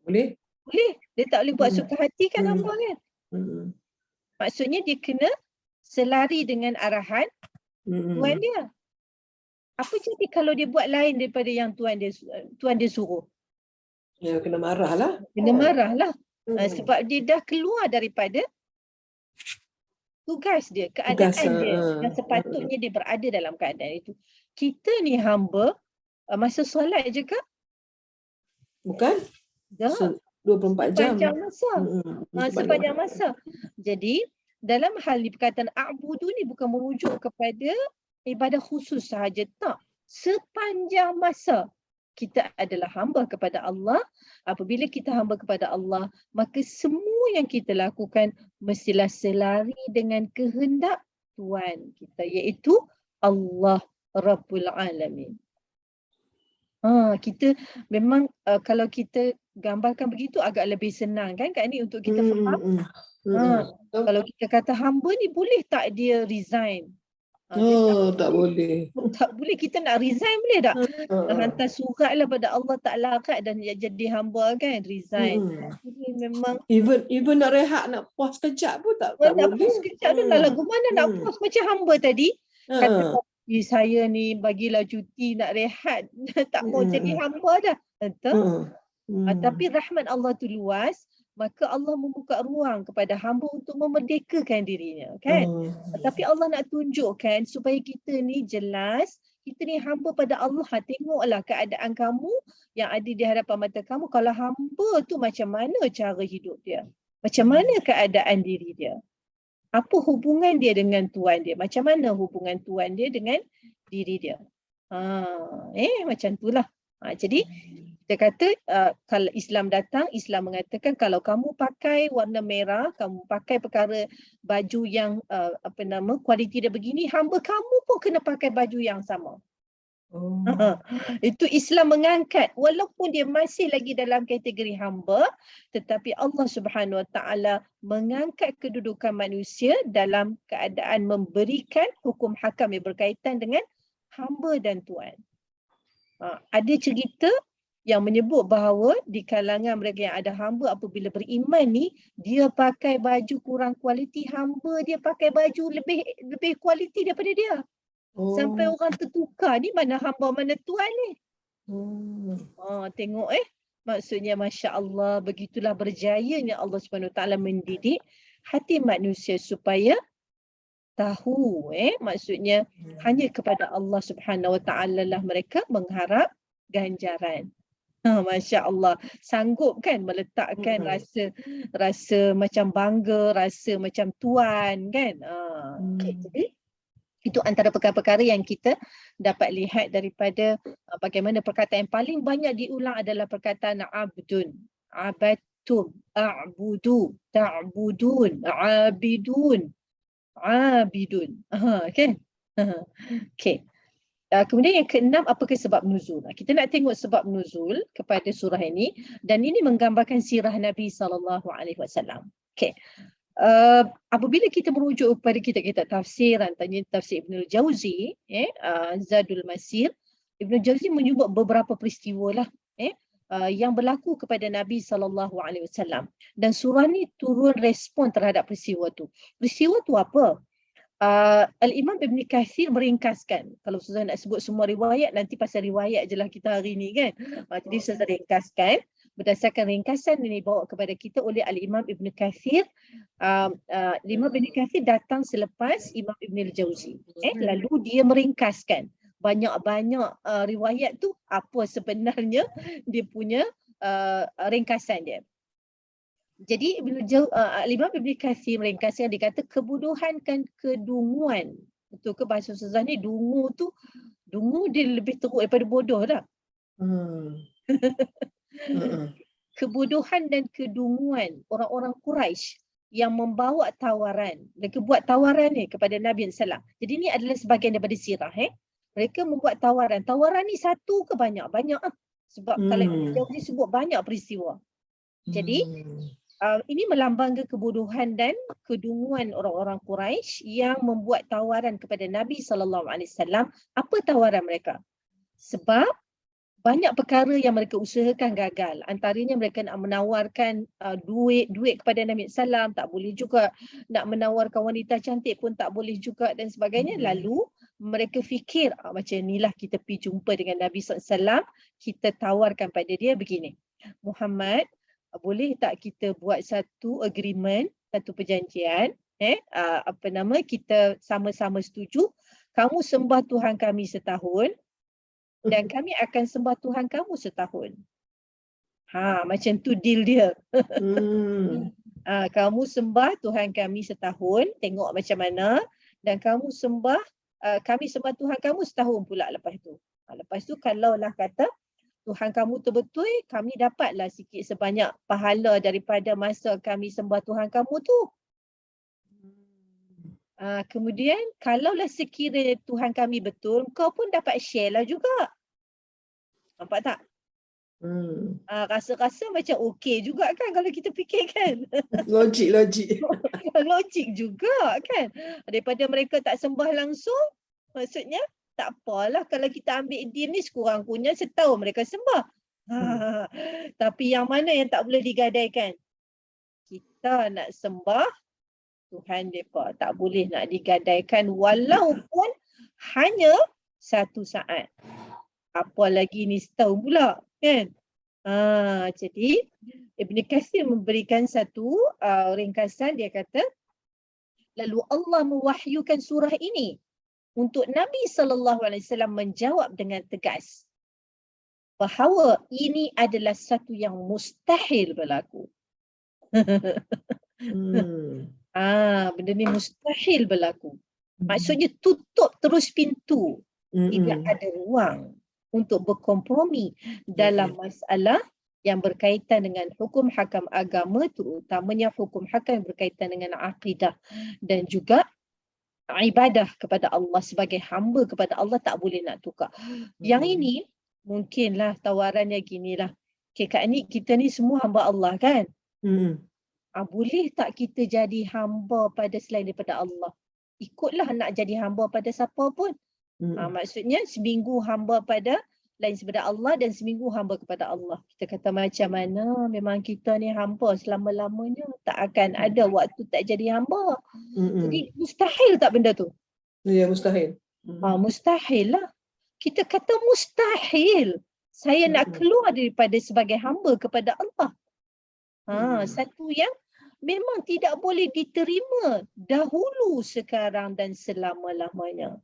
Boleh. Boleh. Dia tak boleh buat suka hati kan hamba kan? Maksudnya dia kena selari dengan arahan Tuhan dia. Apa jadi kalau dia buat lain daripada yang Tuhan dia suruh? Ya, kena marah lah. Kena marah lah. Sebab dia dah keluar daripada tugas dia, keadaan dia. Dan sepatutnya dia berada dalam keadaan itu. Kita ni hamba, masa solat je ke? Bukan? Dah. 24 jam. Sepanjang masa. Sepanjang masa. Jadi, dalam hal ni perkataan a'budu ni bukan merujuk kepada ibadah khusus sahaja. Tak. Sepanjang masa kita adalah hamba kepada Allah. Apabila kita hamba kepada Allah, maka semua yang kita lakukan mestilah selari dengan kehendak Tuhan kita, iaitu Allah Rabbul Alamin. Kita memang kalau kita gambarkan begitu agak lebih senang kan Kak Ni untuk kita faham. Kalau kita kata hamba ni, boleh tak dia resign? Tak boleh. Tak boleh. Kita nak resign boleh tak? Hantar surat lah pada Allah Ta'ala dan jadi hamba kan, resign. Jadi memang even nak rehat, nak puas kejap pun tak boleh. Nak puas kejap tu lah, lagu mana nak puas macam hamba tadi. Kata saya ni bagilah cuti nak rehat, tak mau jadi hamba dah. Betul? Tapi rahmat Allah tu luas. maka Allah membuka ruang kepada hamba untuk memerdekakan dirinya, kan? Oh. Tapi Allah nak tunjukkan supaya kita ni jelas, kita ni hamba pada Allah. Tengoklah keadaan kamu yang ada di hadapan mata kamu. Kalau hamba tu macam mana cara hidup dia? Macam mana keadaan diri dia? Apa hubungan dia dengan Tuhan dia? Macam mana hubungan Tuhan dia dengan diri dia? Macam itulah. Jadi kita kata kalau Islam datang, Islam mengatakan kalau kamu pakai warna merah, kamu pakai perkara baju yang kualiti dia begini, hamba kamu pun kena pakai baju yang sama. Itu Islam mengangkat walaupun dia masih lagi dalam kategori hamba, tetapi Allah Subhanahu Wa Taala mengangkat kedudukan manusia dalam keadaan memberikan hukum hakam yang berkaitan dengan hamba dan tuan. Ada cerita yang menyebut bahawa di kalangan mereka yang ada hamba apabila beriman ni, dia pakai baju kurang kualiti, hamba dia pakai baju lebih kualiti daripada dia. Sampai orang tertukar, ni mana hamba mana tuan ni. Tengok maksudnya Masya Allah, begitulah berjayanya Allah Subhanahu Wa Taala mendidik hati manusia supaya tahu maksudnya hanya kepada Allah Subhanahu Wa Taala lah mereka mengharap ganjaran. Masya Allah, sanggup kan meletakkan rasa macam bangga, rasa macam tuan kan. Okay, jadi itu antara perkara-perkara yang kita dapat lihat daripada bagaimana perkataan yang paling banyak diulang adalah perkataan abdun, abattum, a'budu, ta'budun, abidun, abidun. Kan? Okay. Kemudian yang keenam, apakah sebab nuzul? Kita nak tengok sebab nuzul kepada surah ini, dan ini menggambarkan sirah Nabi SAW. Okay. Apabila kita merujuk kepada kitab-kitab tafsir, antaranya tafsir Ibn Jauzi, Zadul Masir, Ibn Jauzi menyebut beberapa peristiwa lah yang berlaku kepada Nabi SAW, dan surah ni turun respon terhadap peristiwa tu. Peristiwa tu apa? Al-Imam Ibn Kathir meringkaskan. Kalau Ustazah nak sebut semua riwayat, nanti pasal riwayat je lah kita hari ni kan. Jadi Ustazah ringkaskan. Berdasarkan ringkasan ini dibawa kepada kita oleh Al-Imam Ibn Kathir. Imam Ibn Kathir datang selepas Imam Ibn Al-Jauzi. Lalu dia meringkaskan banyak-banyak riwayat tu, apa sebenarnya dia punya ringkasan dia. Jadi Imam Ibn Kathir meringkaskan, dia kata kebodohan kan kedunguan. Betul ke bahasa Ustazah ni? Dungu tu, dungu dia lebih teruk daripada bodoh dah. Kebodohan dan kedunguan orang-orang Quraisy yang membawa tawaran. Mereka buat tawaran ni kepada Nabi SAW. Jadi ni adalah sebahagian daripada sirah. Mereka membuat tawaran. Tawaran ni satu ke banyak? Banyak. Sebab kalau Jauzi sebut banyak peristiwa. Jadi ini melambangkan kebodohan dan kedunguan orang-orang Quraisy yang membuat tawaran kepada Nabi SAW. Apa tawaran mereka? Sebab banyak perkara yang mereka usahakan gagal. Antaranya mereka nak menawarkan duit kepada Nabi SAW, tak boleh juga. Nak menawarkan wanita cantik pun tak boleh juga dan sebagainya. Lalu mereka fikir macam inilah, kita pergi jumpa dengan Nabi SAW, kita tawarkan pada dia begini. Muhammad, boleh tak kita buat satu agreement, satu perjanjian, kita sama-sama setuju, kamu sembah Tuhan kami setahun dan kami akan sembah Tuhan kamu setahun. Macam tu deal dia. Kamu sembah Tuhan kami setahun, tengok macam mana, dan kamu sembah, kami sembah Tuhan kamu setahun pula lepas tu. Lepas tu kalaulah kata Tuhan kamu tu betul, kami dapatlah sikit sebanyak pahala daripada masa kami sembah Tuhan kamu tu. Kemudian kalaulah sekiranya Tuhan kami betul, kau pun dapat share lah juga. Nampak tak? Rasa-rasa macam okey juga kan kalau kita fikir kan. Logik. Logik juga kan. Daripada mereka tak sembah langsung, maksudnya tak apalah kalau kita ambil deal ni, sekurang-kurangnya setahun mereka sembah. Tapi yang mana yang tak boleh digadaikan? Kita nak sembah Tuhan mereka, tak boleh nak digadaikan walaupun hanya satu saat. Apalagi ni setahun pula kan. Jadi Ibn Kathir memberikan satu ringkasan. Dia kata, lalu Allah mewahyukan surah ini untuk Nabi SAW menjawab dengan tegas bahawa ini adalah satu yang mustahil berlaku. Benda ni mustahil berlaku. Maksudnya tutup terus pintu. Tidak ada ruang untuk berkompromi dalam masalah yang berkaitan dengan hukum hakam agama, terutamanya hukum hakam yang berkaitan dengan akidah dan juga ibadah kepada Allah. Sebagai hamba kepada Allah tak boleh nak tukar. Yang ini mungkinlah tawarannya ginilah. Kak ni, kita ni semua hamba Allah kan? Boleh tak kita jadi hamba pada selain daripada Allah? Ikutlah nak jadi hamba pada siapa pun. Maksudnya seminggu hamba pada lain daripada Allah dan seminggu hamba kepada Allah. Kita kata macam mana memang kita ni hamba selama-lamanya. Tak akan ada waktu tak jadi hamba. Jadi mustahil tak benda tu? Ya, mustahil. Mustahil lah. Kita kata mustahil. Saya nak keluar daripada sebagai hamba kepada Allah. Satu yang memang tidak boleh diterima dahulu, sekarang dan selama-lamanya.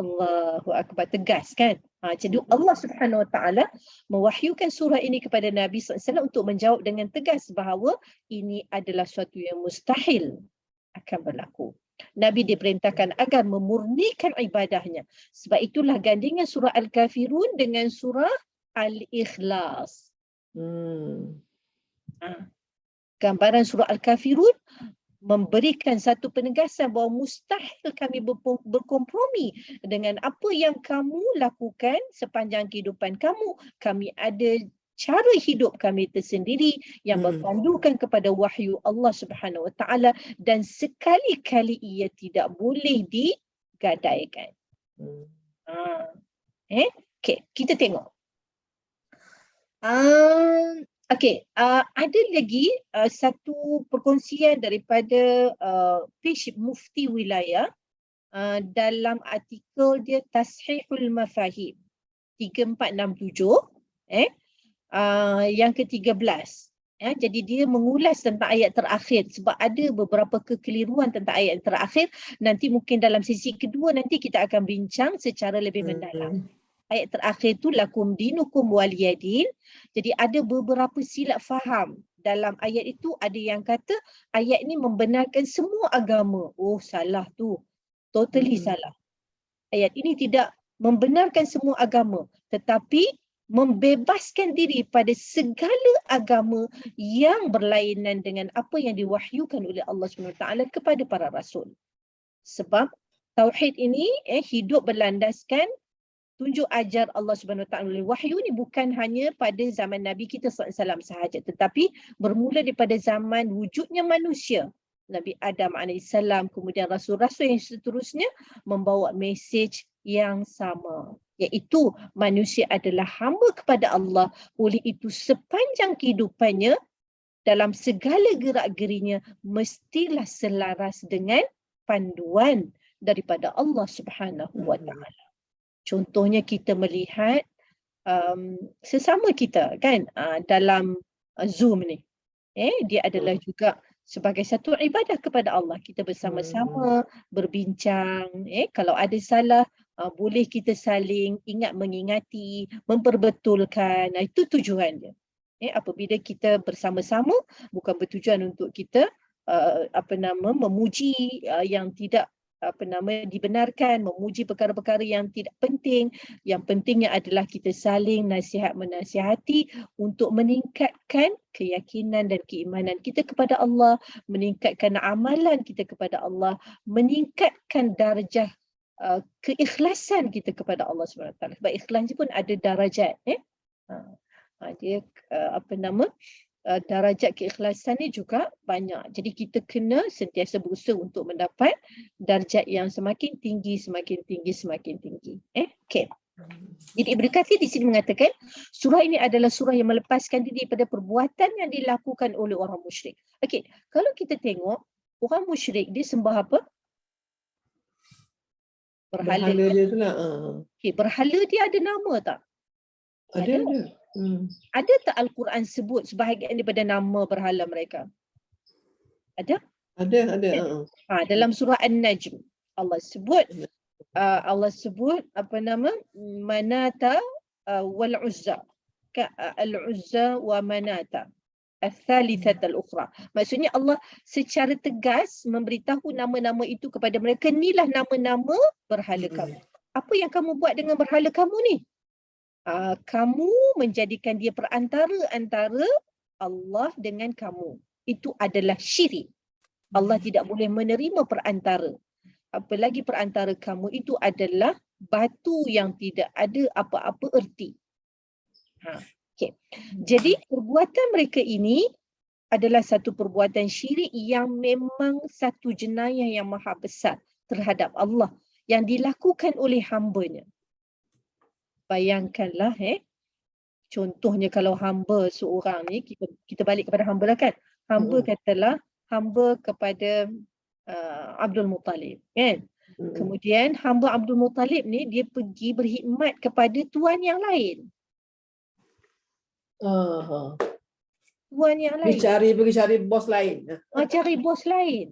Allahu Akbar, tegas kan? Jadi Allah Subhanahu Wa Taala mewahyukan surah ini kepada Nabi SAW untuk menjawab dengan tegas bahawa ini adalah suatu yang mustahil akan berlaku. Nabi diperintahkan agar memurnikan ibadahnya. Sebab itulah gandingan surah Al-Kafirun dengan surah Al-Ikhlas. Gambaran surah Al-Kafirun memberikan satu penegasan bahawa mustahil kami berkompromi dengan apa yang kamu lakukan sepanjang kehidupan kamu. Kami ada cara hidup kami tersendiri yang berpandukan kepada wahyu Allah Subhanahu Wa Taala dan sekali-kali ia tidak boleh digadaikan. Okey, kita tengok. Ada lagi satu perkongsian daripada page Mufti Wilayah dalam artikel dia Tashihul Mafahim 3467 yang ke-13. Jadi dia mengulas tentang ayat terakhir sebab ada beberapa kekeliruan tentang ayat terakhir. Nanti mungkin dalam sesi kedua nanti kita akan bincang secara lebih mendalam. Ayat terakhir tu lakum dinukum waliyadin. Jadi ada beberapa silap faham dalam ayat itu. Ada yang kata ayat ini membenarkan semua agama. Oh, salah tu. Totally salah. Ayat ini tidak membenarkan semua agama, tetapi membebaskan diri pada segala agama yang berlainan dengan apa yang diwahyukan oleh Allah SWT kepada para rasul. Sebab tauhid ini hidup berlandaskan tunjuk ajar Allah Subhanahu Wa Taala. Wahyu ni bukan hanya pada zaman Nabi kita SAW sahaja, tetapi bermula daripada zaman wujudnya manusia. Nabi Adam AS, kemudian rasul-rasul yang seterusnya membawa mesej yang sama, iaitu manusia adalah hamba kepada Allah. Oleh itu sepanjang kehidupannya dalam segala gerak-gerinya mestilah selaras dengan panduan daripada Allah Subhanahu Wa Taala. Contohnya kita melihat sesama kita kan dalam Zoom ni. Dia adalah juga sebagai satu ibadah kepada Allah. Kita bersama-sama berbincang. Kalau ada salah, boleh kita saling ingat mengingati, memperbetulkan. Itu tujuannya. Apabila kita bersama-sama, bukan bertujuan untuk kita memuji yang tidak dibenarkan, memuji perkara-perkara yang tidak penting. Yang pentingnya adalah kita saling nasihat menasihati untuk meningkatkan keyakinan dan keimanan kita kepada Allah, meningkatkan amalan kita kepada Allah, meningkatkan darjah keikhlasan kita kepada Allah SWT. Sebab ikhlas pun ada darajat. Dia darajat keikhlasan ni juga banyak. Jadi kita kena sentiasa berusaha untuk mendapat darjat yang semakin tinggi, semakin tinggi, semakin tinggi. Okay. Jadi Ibn Kathir di sini mengatakan surah ini adalah surah yang melepaskan diri daripada perbuatan yang dilakukan oleh orang musyrik. Okey, kalau kita tengok orang musyrik dia sembah apa? Berhala dia tu lah. Okay, berhala dia ada nama tak? Ada. Ada tak Al-Quran sebut sebahagian daripada nama berhala mereka? Ada? Ada. Dalam surah An-Najm Allah sebut apa nama? Manata wal Uzza. Al-Uzza wa Manata. Al-Thalithah al-Ukhra. Maksudnya Allah secara tegas memberitahu nama-nama itu kepada mereka. Inilah nama-nama berhala kamu. Apa yang kamu buat dengan berhala kamu ni? Kamu menjadikan dia perantara antara Allah dengan kamu. Itu adalah syirik. Allah tidak boleh menerima perantara. Apalagi perantara kamu itu adalah batu yang tidak ada apa-apa erti. Okay. Jadi perbuatan mereka ini adalah satu perbuatan syirik yang memang satu jenayah yang maha besar terhadap Allah yang dilakukan oleh hamba-Nya. Bayangkanlah contohnya kalau hamba seorang ni, kita balik kepada hamba lah kan. Hamba katalah hamba kepada Abdul Muttalib kan. Kemudian hamba Abdul Muttalib ni dia pergi berkhidmat kepada tuan yang lain. Tuan yang lain. Pergi cari bos lain. Cari bos lain.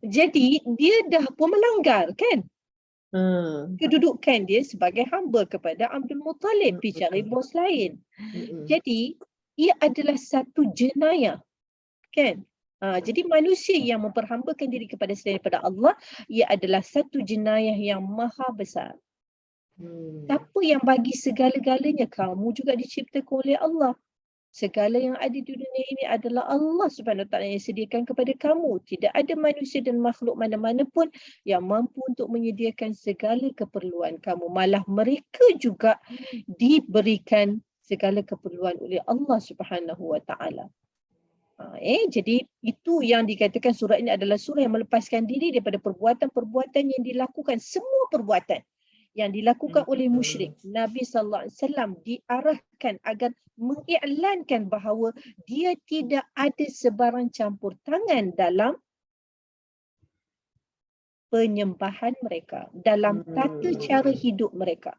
Jadi dia dah pun melanggar kan. Kedudukan dia sebagai hamba kepada Abdul Muttalib pergi cari bos lain. Jadi ia adalah satu jenayah kan. Jadi manusia yang memperhambakan diri kepada selain daripada Allah, ia adalah satu jenayah yang maha besar. Siapa yang bagi segala-galanya? Kamu juga diciptakan oleh Allah. Segala yang ada di dunia ini adalah Allah Subhanahu Wa Taala yang sediakan kepada kamu. Tidak ada manusia dan makhluk mana-mana pun yang mampu untuk menyediakan segala keperluan kamu. Malah mereka juga diberikan segala keperluan oleh Allah Subhanahu Wa Taala. Jadi itu yang dikatakan surah ini adalah surah yang melepaskan diri daripada perbuatan-perbuatan yang dilakukan, semua perbuatan yang dilakukan oleh musyrik. Nabi sallallahu alaihi wasallam diarahkan agar mengiklankan bahawa dia tidak ada sebarang campur tangan dalam penyembahan mereka, dalam tata cara hidup mereka.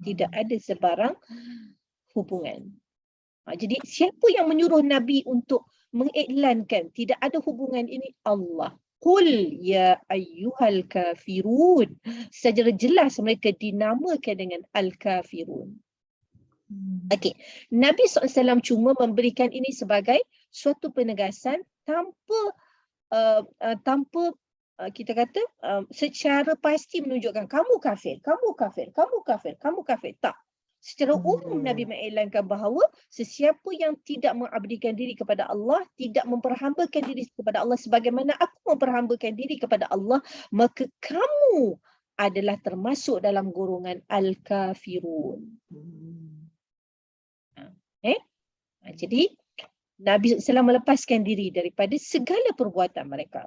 Tidak ada sebarang hubungan. Jadi siapa yang menyuruh Nabi untuk mengiklankan tidak ada hubungan ini? Allah. Qul ya ayyuhal kafirun. Secara jelas mereka dinamakan dengan al-kafirun. Okey. Nabi SAW cuma memberikan ini sebagai suatu penegasan tanpa kita kata secara pasti menunjukkan kamu kafir, kamu kafir, kamu kafir, kamu kafir. Tak. Secara umum Nabi mengiklankan bahawa sesiapa yang tidak mengabdikan diri kepada Allah, tidak memperhambakan diri kepada Allah sebagaimana aku memperhambakan diri kepada Allah, maka kamu adalah termasuk dalam golongan al-kafirun. Jadi Nabi SAW melepaskan diri daripada segala perbuatan mereka.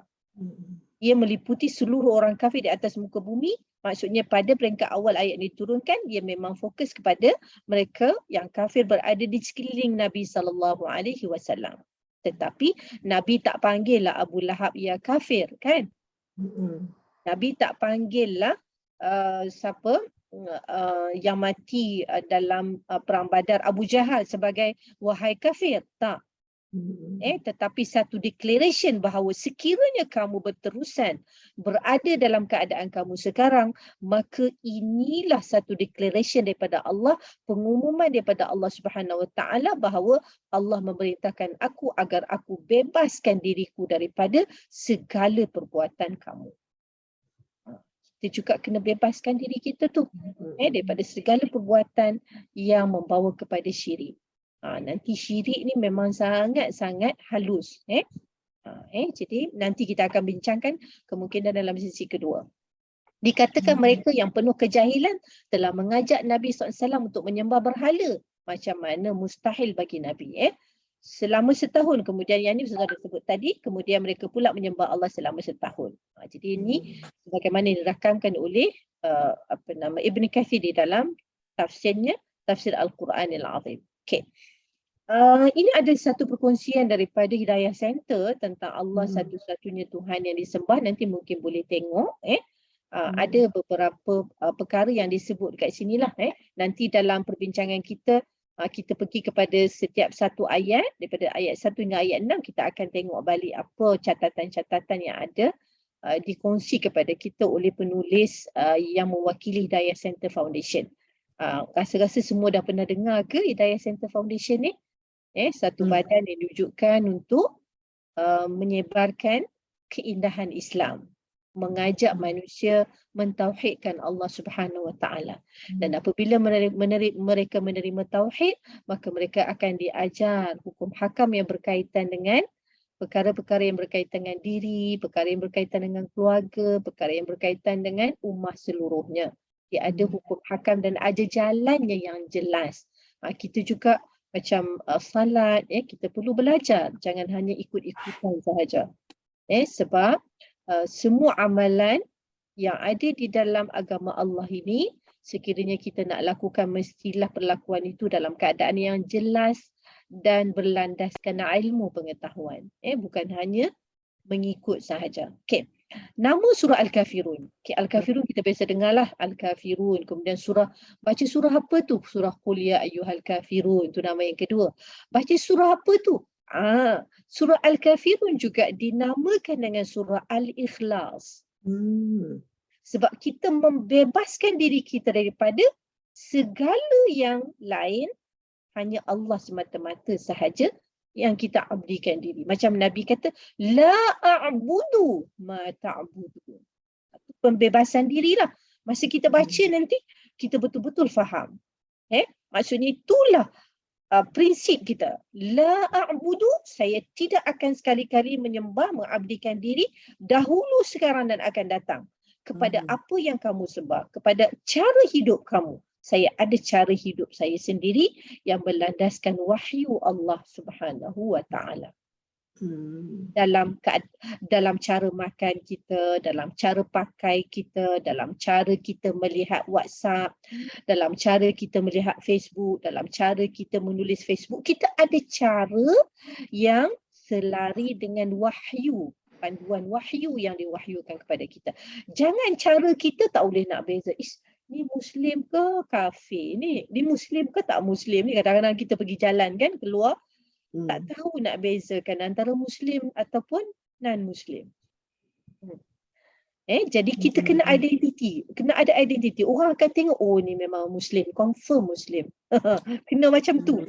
Ia meliputi seluruh orang kafir di atas muka bumi. Maksudnya pada peringkat awal ayat ini diturunkan, dia memang fokus kepada mereka yang kafir berada di sekeliling Nabi SAW. Tetapi Nabi tak panggil lah Abu Lahab ya kafir kan? Nabi tak panggil lah siapa yang mati dalam perang Badar Abu Jahal sebagai wahai kafir. Tak. Tetapi satu declaration bahawa sekiranya kamu berterusan berada dalam keadaan kamu sekarang, maka inilah satu declaration daripada Allah, pengumuman daripada Allah Subhanahu Wa Taala bahawa Allah memerintahkan aku agar aku bebaskan diriku daripada segala perbuatan kamu. Kita juga kena bebaskan diri kita tu daripada segala perbuatan yang membawa kepada syirik. Nanti syirik ni memang sangat-sangat halus. Jadi nanti kita akan bincangkan kemungkinan dalam sesi kedua. Dikatakan mereka yang penuh kejahilan telah mengajak Nabi SAW untuk menyembah berhala. Macam mana mustahil bagi Nabi. Selama setahun, kemudian yang ni sudah disebut tadi, kemudian mereka pula menyembah Allah selama setahun. Jadi ini bagaimana dirakamkan oleh Ibn Kathir di dalam tafsirnya, tafsir Al-Quranil Azim. Okay. Ini ada satu perkongsian daripada Hidayah Center tentang Allah satu-satunya Tuhan yang disembah. Nanti mungkin boleh tengok. Ada beberapa perkara yang disebut dekat sinilah. Nanti dalam perbincangan kita, kita pergi kepada setiap satu ayat, daripada ayat 1 hingga ayat 6, kita akan tengok balik apa catatan-catatan yang ada dikongsi kepada kita oleh penulis yang mewakili Hidayah Center Foundation. Rasa-rasa semua dah pernah dengar ke Hidayah Center Foundation ni? Satu badan yang diwujudkan untuk menyebarkan keindahan Islam, mengajak manusia mentauhidkan Allah Subhanahu Wa Taala. Dan apabila mereka menerima tauhid, maka mereka akan diajar hukum hakam yang berkaitan dengan perkara-perkara yang berkaitan dengan diri, perkara yang berkaitan dengan keluarga, perkara yang berkaitan dengan ummah seluruhnya. Dia ada hukum hakam dan ada jalannya yang jelas. Kita juga macam salat, kita perlu belajar, jangan hanya ikut-ikutan sahaja. Sebab semua amalan yang ada di dalam agama Allah ini, sekiranya kita nak lakukan, mestilah perlakuan itu dalam keadaan yang jelas dan berlandaskan ilmu pengetahuan. Bukan hanya mengikut sahaja. Okey. Nama surah Al-Kafirun. Al-Kafirun kita biasa dengarlah, Al-Kafirun. Kemudian baca surah apa tu? Surah Qul Ya Ayyuhal Kafirun. Itu nama yang kedua. Baca surah apa tu? Surah Al-Kafirun juga dinamakan dengan surah Al-Ikhlas. Sebab kita membebaskan diri kita daripada segala yang lain, hanya Allah semata-mata sahaja yang kita abdikan diri. Macam Nabi kata, la a'budu ma ta'budu. Pembebasan dirilah. Masa kita baca nanti, kita betul-betul faham. Maksudnya itulah prinsip kita. La a'budu, saya tidak akan sekali-kali menyembah, mengabdikan diri dahulu, sekarang dan akan datang. Kepada apa yang kamu sembah, kepada cara hidup kamu. Saya ada cara hidup saya sendiri yang berlandaskan wahyu Allah Subhanahu Wa Taala. Dalam cara makan kita, dalam cara pakai kita, dalam cara kita melihat WhatsApp, dalam cara kita melihat Facebook, dalam cara kita menulis Facebook, kita ada cara yang selari dengan wahyu, panduan wahyu yang diwahyukan kepada kita. Jangan cara kita tak boleh nak beza. Ni Muslim ke kafir? Ni Muslim ke tak Muslim? Ni kadang-kadang kita pergi jalan kan, keluar, tak tahu nak bezakan antara Muslim ataupun non-Muslim. Jadi kita kena identiti. Kena ada identiti. Orang akan tengok, oh ni memang Muslim, confirm Muslim. Kena macam tu.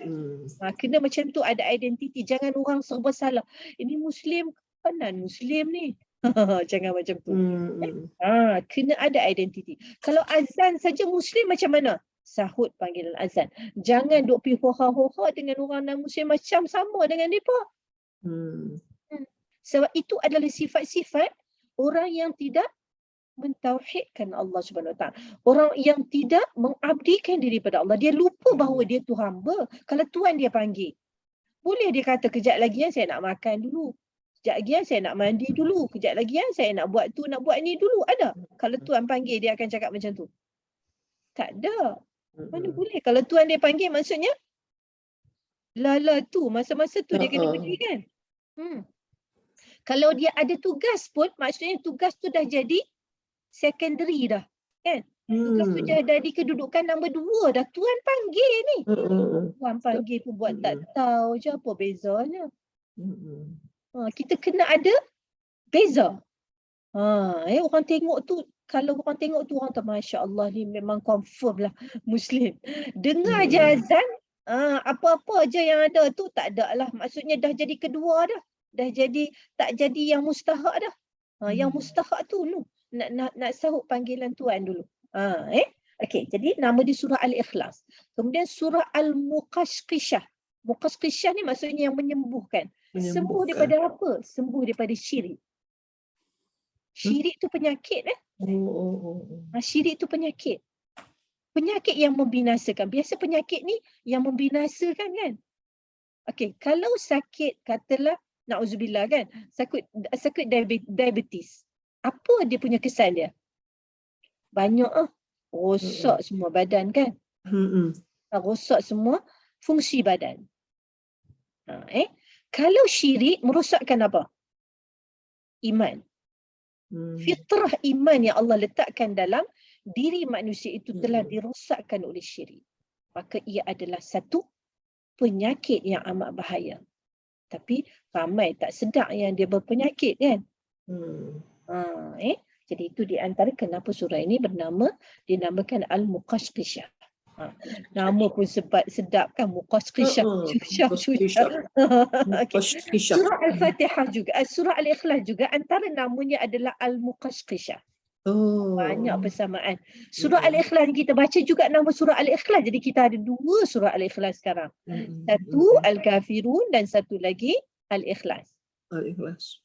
Kena macam tu, ada identiti. Jangan orang serba salah. Ini Muslim ke non-Muslim ni? Jangan macam tu. Kena ada identiti. Kalau azan saja Muslim macam mana? Sahut panggilan azan. Jangan duk pergi hoha-hoha dengan orang non-Muslim macam sama dengan mereka. Sebab itu adalah sifat-sifat orang yang tidak mentauhidkan Allah Subhanahu Wa Taala. Orang yang tidak mengabdikan diri pada Allah. Dia lupa bahawa dia tu hamba. Kalau Tuhan dia panggil, boleh dia kata kejap lagi saya nak makan dulu. Kejap lagi saya nak mandi dulu. Kejap lagi saya nak buat tu, nak buat ni dulu. Ada? Kalau Tuhan panggil, dia akan cakap macam tu? Tak ada. Mana boleh? Kalau Tuhan dia panggil, maksudnya lala tu, masa-masa tu dia kena pergi kan? Kalau dia ada tugas pun, maksudnya tugas tu dah jadi secondary dah. Kan? Tugas tu dah jadi kedudukan nombor 2 dah. Tuhan panggil ni. Tuhan panggil pun buat tak tahu je apa bezanya. Kita kena ada beza. Orang tengok tu, kalau orang tengok tu, orang tak, Masya Allah ni memang confirm lah Muslim. Dengar je azan, apa-apa je yang ada tu tak ada lah. Maksudnya dah jadi kedua dah. Dah jadi, tak jadi yang mustahak dah. Yang mustahak tu nak sahut panggilan Tuhan dulu. Okey, jadi nama di surah Al-Ikhlas. Kemudian surah Al-Muqashqishah. Muqashqishah ni maksudnya yang menyembuhkan. Sembuh daripada apa? Sembuh daripada syirik. Syirik tu penyakit. Syirik tu penyakit. Penyakit yang membinasakan. Biasa penyakit ni yang membinasakan kan? Okey, kalau sakit, katalah, na'udzubillah kan, sakit diabetes. Apa dia punya kesan dia? Banyak rosak semua badan kan? Rosak semua fungsi badan. Kalau syirik merosakkan apa? Iman. Fitrah iman yang Allah letakkan dalam diri manusia itu telah dirosakkan oleh syirik. Maka ia adalah satu penyakit yang amat bahaya. Tapi ramai tak sedar yang dia berpenyakit kan. Jadi itu di antara kenapa surah ini dinamakan Al-Muqashqishah. Nama pun sedap kan, Muqashqishah. Okay. Surah Al-Fatihah juga, surah Al-Ikhlas juga antara namanya adalah Al-Muqashqishah. Banyak persamaan. Surah Al-Ikhlas kita baca juga nama surah Al-Ikhlas. Jadi kita ada 2 surah Al-Ikhlas sekarang. Satu Al-Kafirun dan satu lagi Al-Ikhlas. Al-Ikhlas.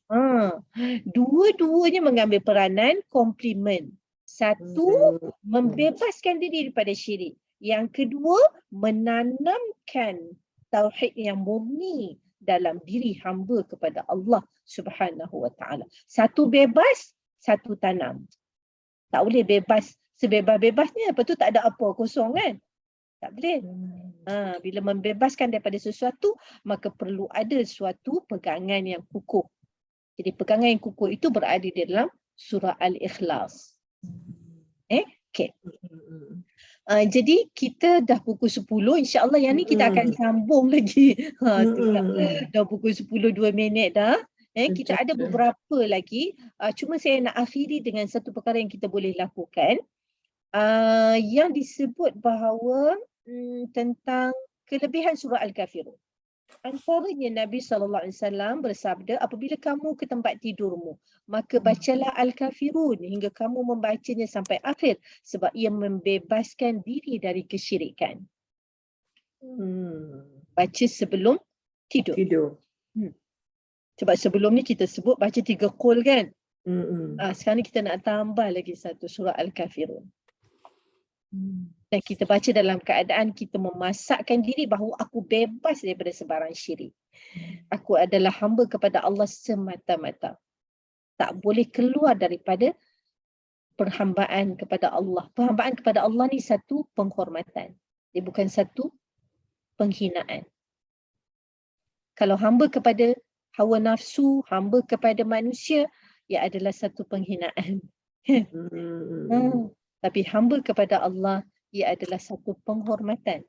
Dua-duanya mengambil peranan komplement. Satu, membebaskan diri daripada syirik. Yang kedua, menanamkan tauhid yang murni dalam diri hamba kepada Allah Subhanahu wa taala. Satu bebas, satu tanam. Tak boleh bebas sebebas-bebasnya, lepas tu tak ada apa, kosong kan? Tak boleh. Bila membebaskan daripada sesuatu, maka perlu ada suatu pegangan yang kukuh. Jadi pegangan yang kukuh itu berada di dalam surah Al-Ikhlas. Okay. Jadi kita dah pukul 10, insya-Allah yang ni kita akan sambung lagi. Dah pukul 10 2 minit dah. Kita ada beberapa lagi. Cuma saya nak akhiri dengan satu perkara yang kita boleh lakukan. Yang disebut bahawa tentang kelebihan surah Al-Kafirun. Antaranya Nabi SAW bersabda, apabila kamu ke tempat tidurmu, maka bacalah Al-Kafirun hingga kamu membacanya sampai akhir sebab ia membebaskan diri dari kesyirikan. Baca sebelum tidur. Sebab sebelum ni kita sebut baca 3 qul kan. Sekarang ni kita nak tambah lagi satu surah Al-Kafirun. Dan kita baca dalam keadaan kita memasakkan diri bahawa aku bebas daripada sebarang syirik. Aku adalah hamba kepada Allah semata-mata. Tak boleh keluar daripada perhambaan kepada Allah. Perhambaan kepada Allah ni satu penghormatan. Dia bukan satu penghinaan. Kalau hamba kepada hawa nafsu, hamba kepada manusia, ia adalah satu penghinaan. Tapi hamba kepada Allah, ia adalah satu penghormatan.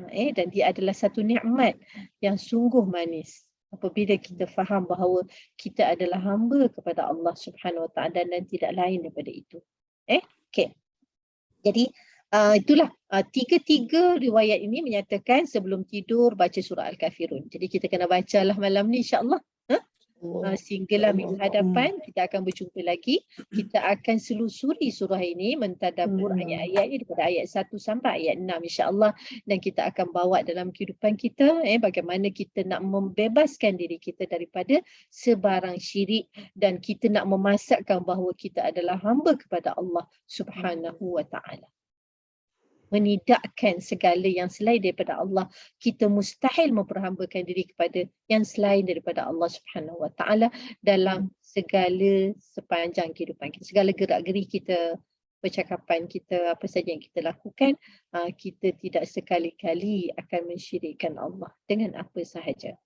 Dan dia adalah satu nikmat yang sungguh manis. Apabila kita faham bahawa kita adalah hamba kepada Allah Subhanahu Wa Taala dan tidak lain daripada itu. Okay. Jadi itulah tiga riwayat ini menyatakan sebelum tidur baca surah Al-Kafirun. Jadi kita kena bacalah malam ni insya-Allah. Sehinggalah minggu hadapan kita akan berjumpa lagi. Kita akan selusuri surah ini, mentadabbur ayat-ayatnya daripada ayat 1 sampai ayat 6 insya-Allah, dan kita akan bawa dalam kehidupan kita bagaimana kita nak membebaskan diri kita daripada sebarang syirik dan kita nak memasakkan bahawa kita adalah hamba kepada Allah Subhanahu Wa Taala. Menidakkan segala yang selain daripada Allah. Kita mustahil memperhambakan diri kepada yang selain daripada Allah Subhanahu Wa Taala dalam segala sepanjang kehidupan kita. Segala gerak-geri kita, percakapan kita, apa saja yang kita lakukan, kita tidak sekali-kali akan mensyirikkan Allah dengan apa sahaja.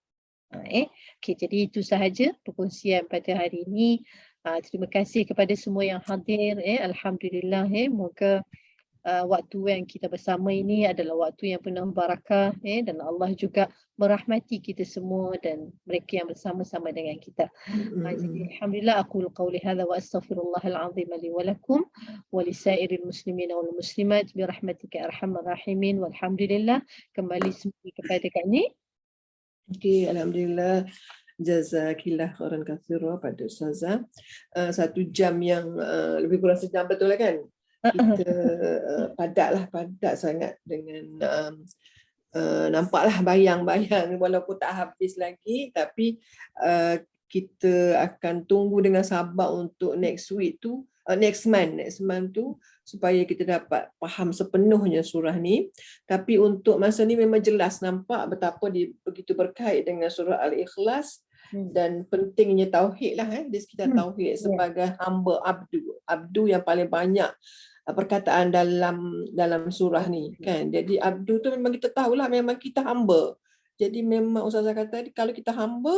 Okay, jadi itu sahaja perkongsian pada hari ini. Terima kasih kepada semua yang hadir. Alhamdulillah. Moga waktu yang kita bersama ini adalah waktu yang penuh barakah, dan Allah juga merahmati kita semua dan mereka yang bersama-sama dengan kita. Jadi alhamdulillah, aqulu qawli hadza wa astaghfirullahal azim li wa lakum wa lisairil muslimin wal muslimat bi rahmatika arhamar rahimin. Walhamdulillah, kembali semula kepada kami. Okey, alhamdulillah. Jazakillah khairan katsira pada Ustazah. 1 jam yang lebih kurang sejam, betul lah kan? Kita padat sangat dengan nampaklah bayang-bayang walaupun tak habis lagi, tapi kita akan tunggu dengan sabar untuk next month tu supaya kita dapat faham sepenuhnya surah ni. Tapi untuk masa ni memang jelas nampak betapa dia begitu berkait dengan surah Al-Ikhlas dan pentingnya tauhid lah di sekitar tauhid sebagai hamba, abdu yang paling banyak perkataan dalam surah ni kan. Jadi abdu tu memang kita tahulah memang kita hamba. Jadi memang Ustazah kata tadi, kalau kita hamba,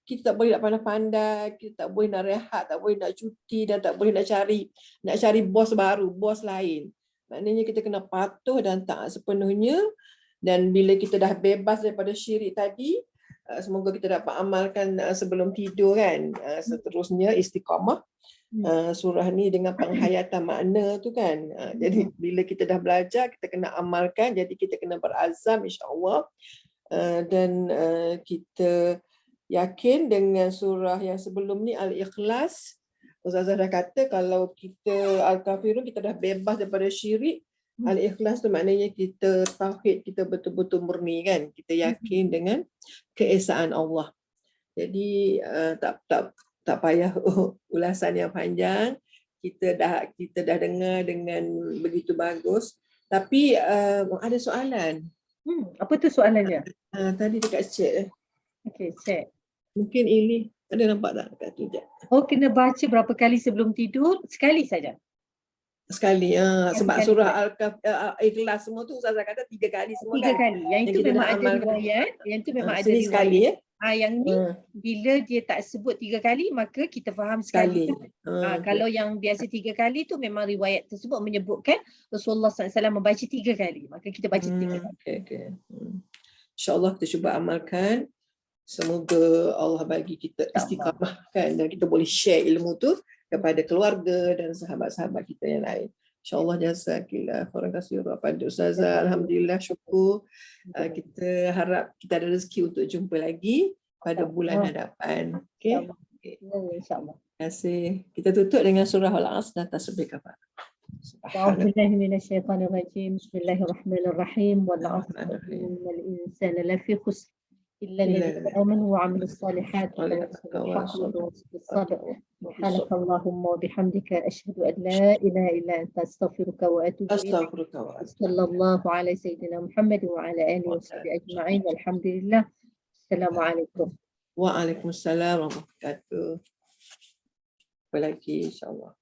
kita tak boleh nak pandai-pandai, kita tak boleh nak rehat, tak boleh nak cuti dan tak boleh nak cari bos baru, bos lain. Maknanya kita kena patuh dan taat sepenuhnya, dan bila kita dah bebas daripada syirik tadi, semoga kita dapat amalkan sebelum tidur kan. Seterusnya istiqamah. Surah ni dengan penghayatan makna tu kan. Jadi bila kita dah belajar, kita kena amalkan, jadi kita kena berazam insya-Allah. Dan kita yakin dengan surah yang sebelum ni Al-Ikhlas, Ustazah dah kata kalau kita Al-Kafirun kita dah bebas daripada syirik. Al-Ikhlas tu maknanya kita tauhid kita betul-betul murni kan. Kita yakin dengan keesaan Allah. Jadi tak payah ulasan yang panjang. Kita dah dengar dengan begitu bagus. Tapi ada soalan. Apa tu soalannya? Tadi dekat chat. Okey, chat. Mungkin ini ada nampak tak dekat tu je. Oh, kena baca berapa kali sebelum tidur? Sekali saja. Sekali. Sebab sekali surah Al-Ikhlas semua tu Ustazah kata 3 kali semua 3 kan. kali. Yang itu kita memang nak ada amalkan. riwayat. Yang itu memang ada Sini riwayat. sekali ya. Yang ni bila dia tak sebut 3 kali maka kita faham sekali. Kalau yang biasa 3 kali tu memang riwayat tersebut menyebutkan Rasulullah SAW membaca 3 kali. Maka kita baca 3 kali. Okay. InsyaAllah kita cuba amalkan. Semoga Allah bagi kita istiqamah kan, dan kita boleh share ilmu tu kepada keluarga dan sahabat-sahabat kita yang lain. InsyaAllah jazakillah khairan katsira pada Ustazah. Alhamdulillah, syukur. Kita harap kita ada rezeki untuk jumpa lagi pada bulan hadapan. Okay. InsyaAllah. Terima kasih. Kita tutup dengan surah Al-Asr dan tasbih kafar. A'udzubillahi minasyaitonirrajim. Bismillahirrahmanirrahim. Wal 'asr innal insana lafi khusr illa alladhina amanu wa 'amilus salihati wa tawasaw bis-sabr. سبحانك اللهم وبحمدك أشهد أن لا إله إلا أنت أستغفرك وأتوب إليك. صلى الله على سيدنا محمد وعلى آله وصحبه أجمعين والحمد لله. السلام عليكم. Waalaikumsalam warahmatullahi wabarakatuh. Apa lagi insyaAllah.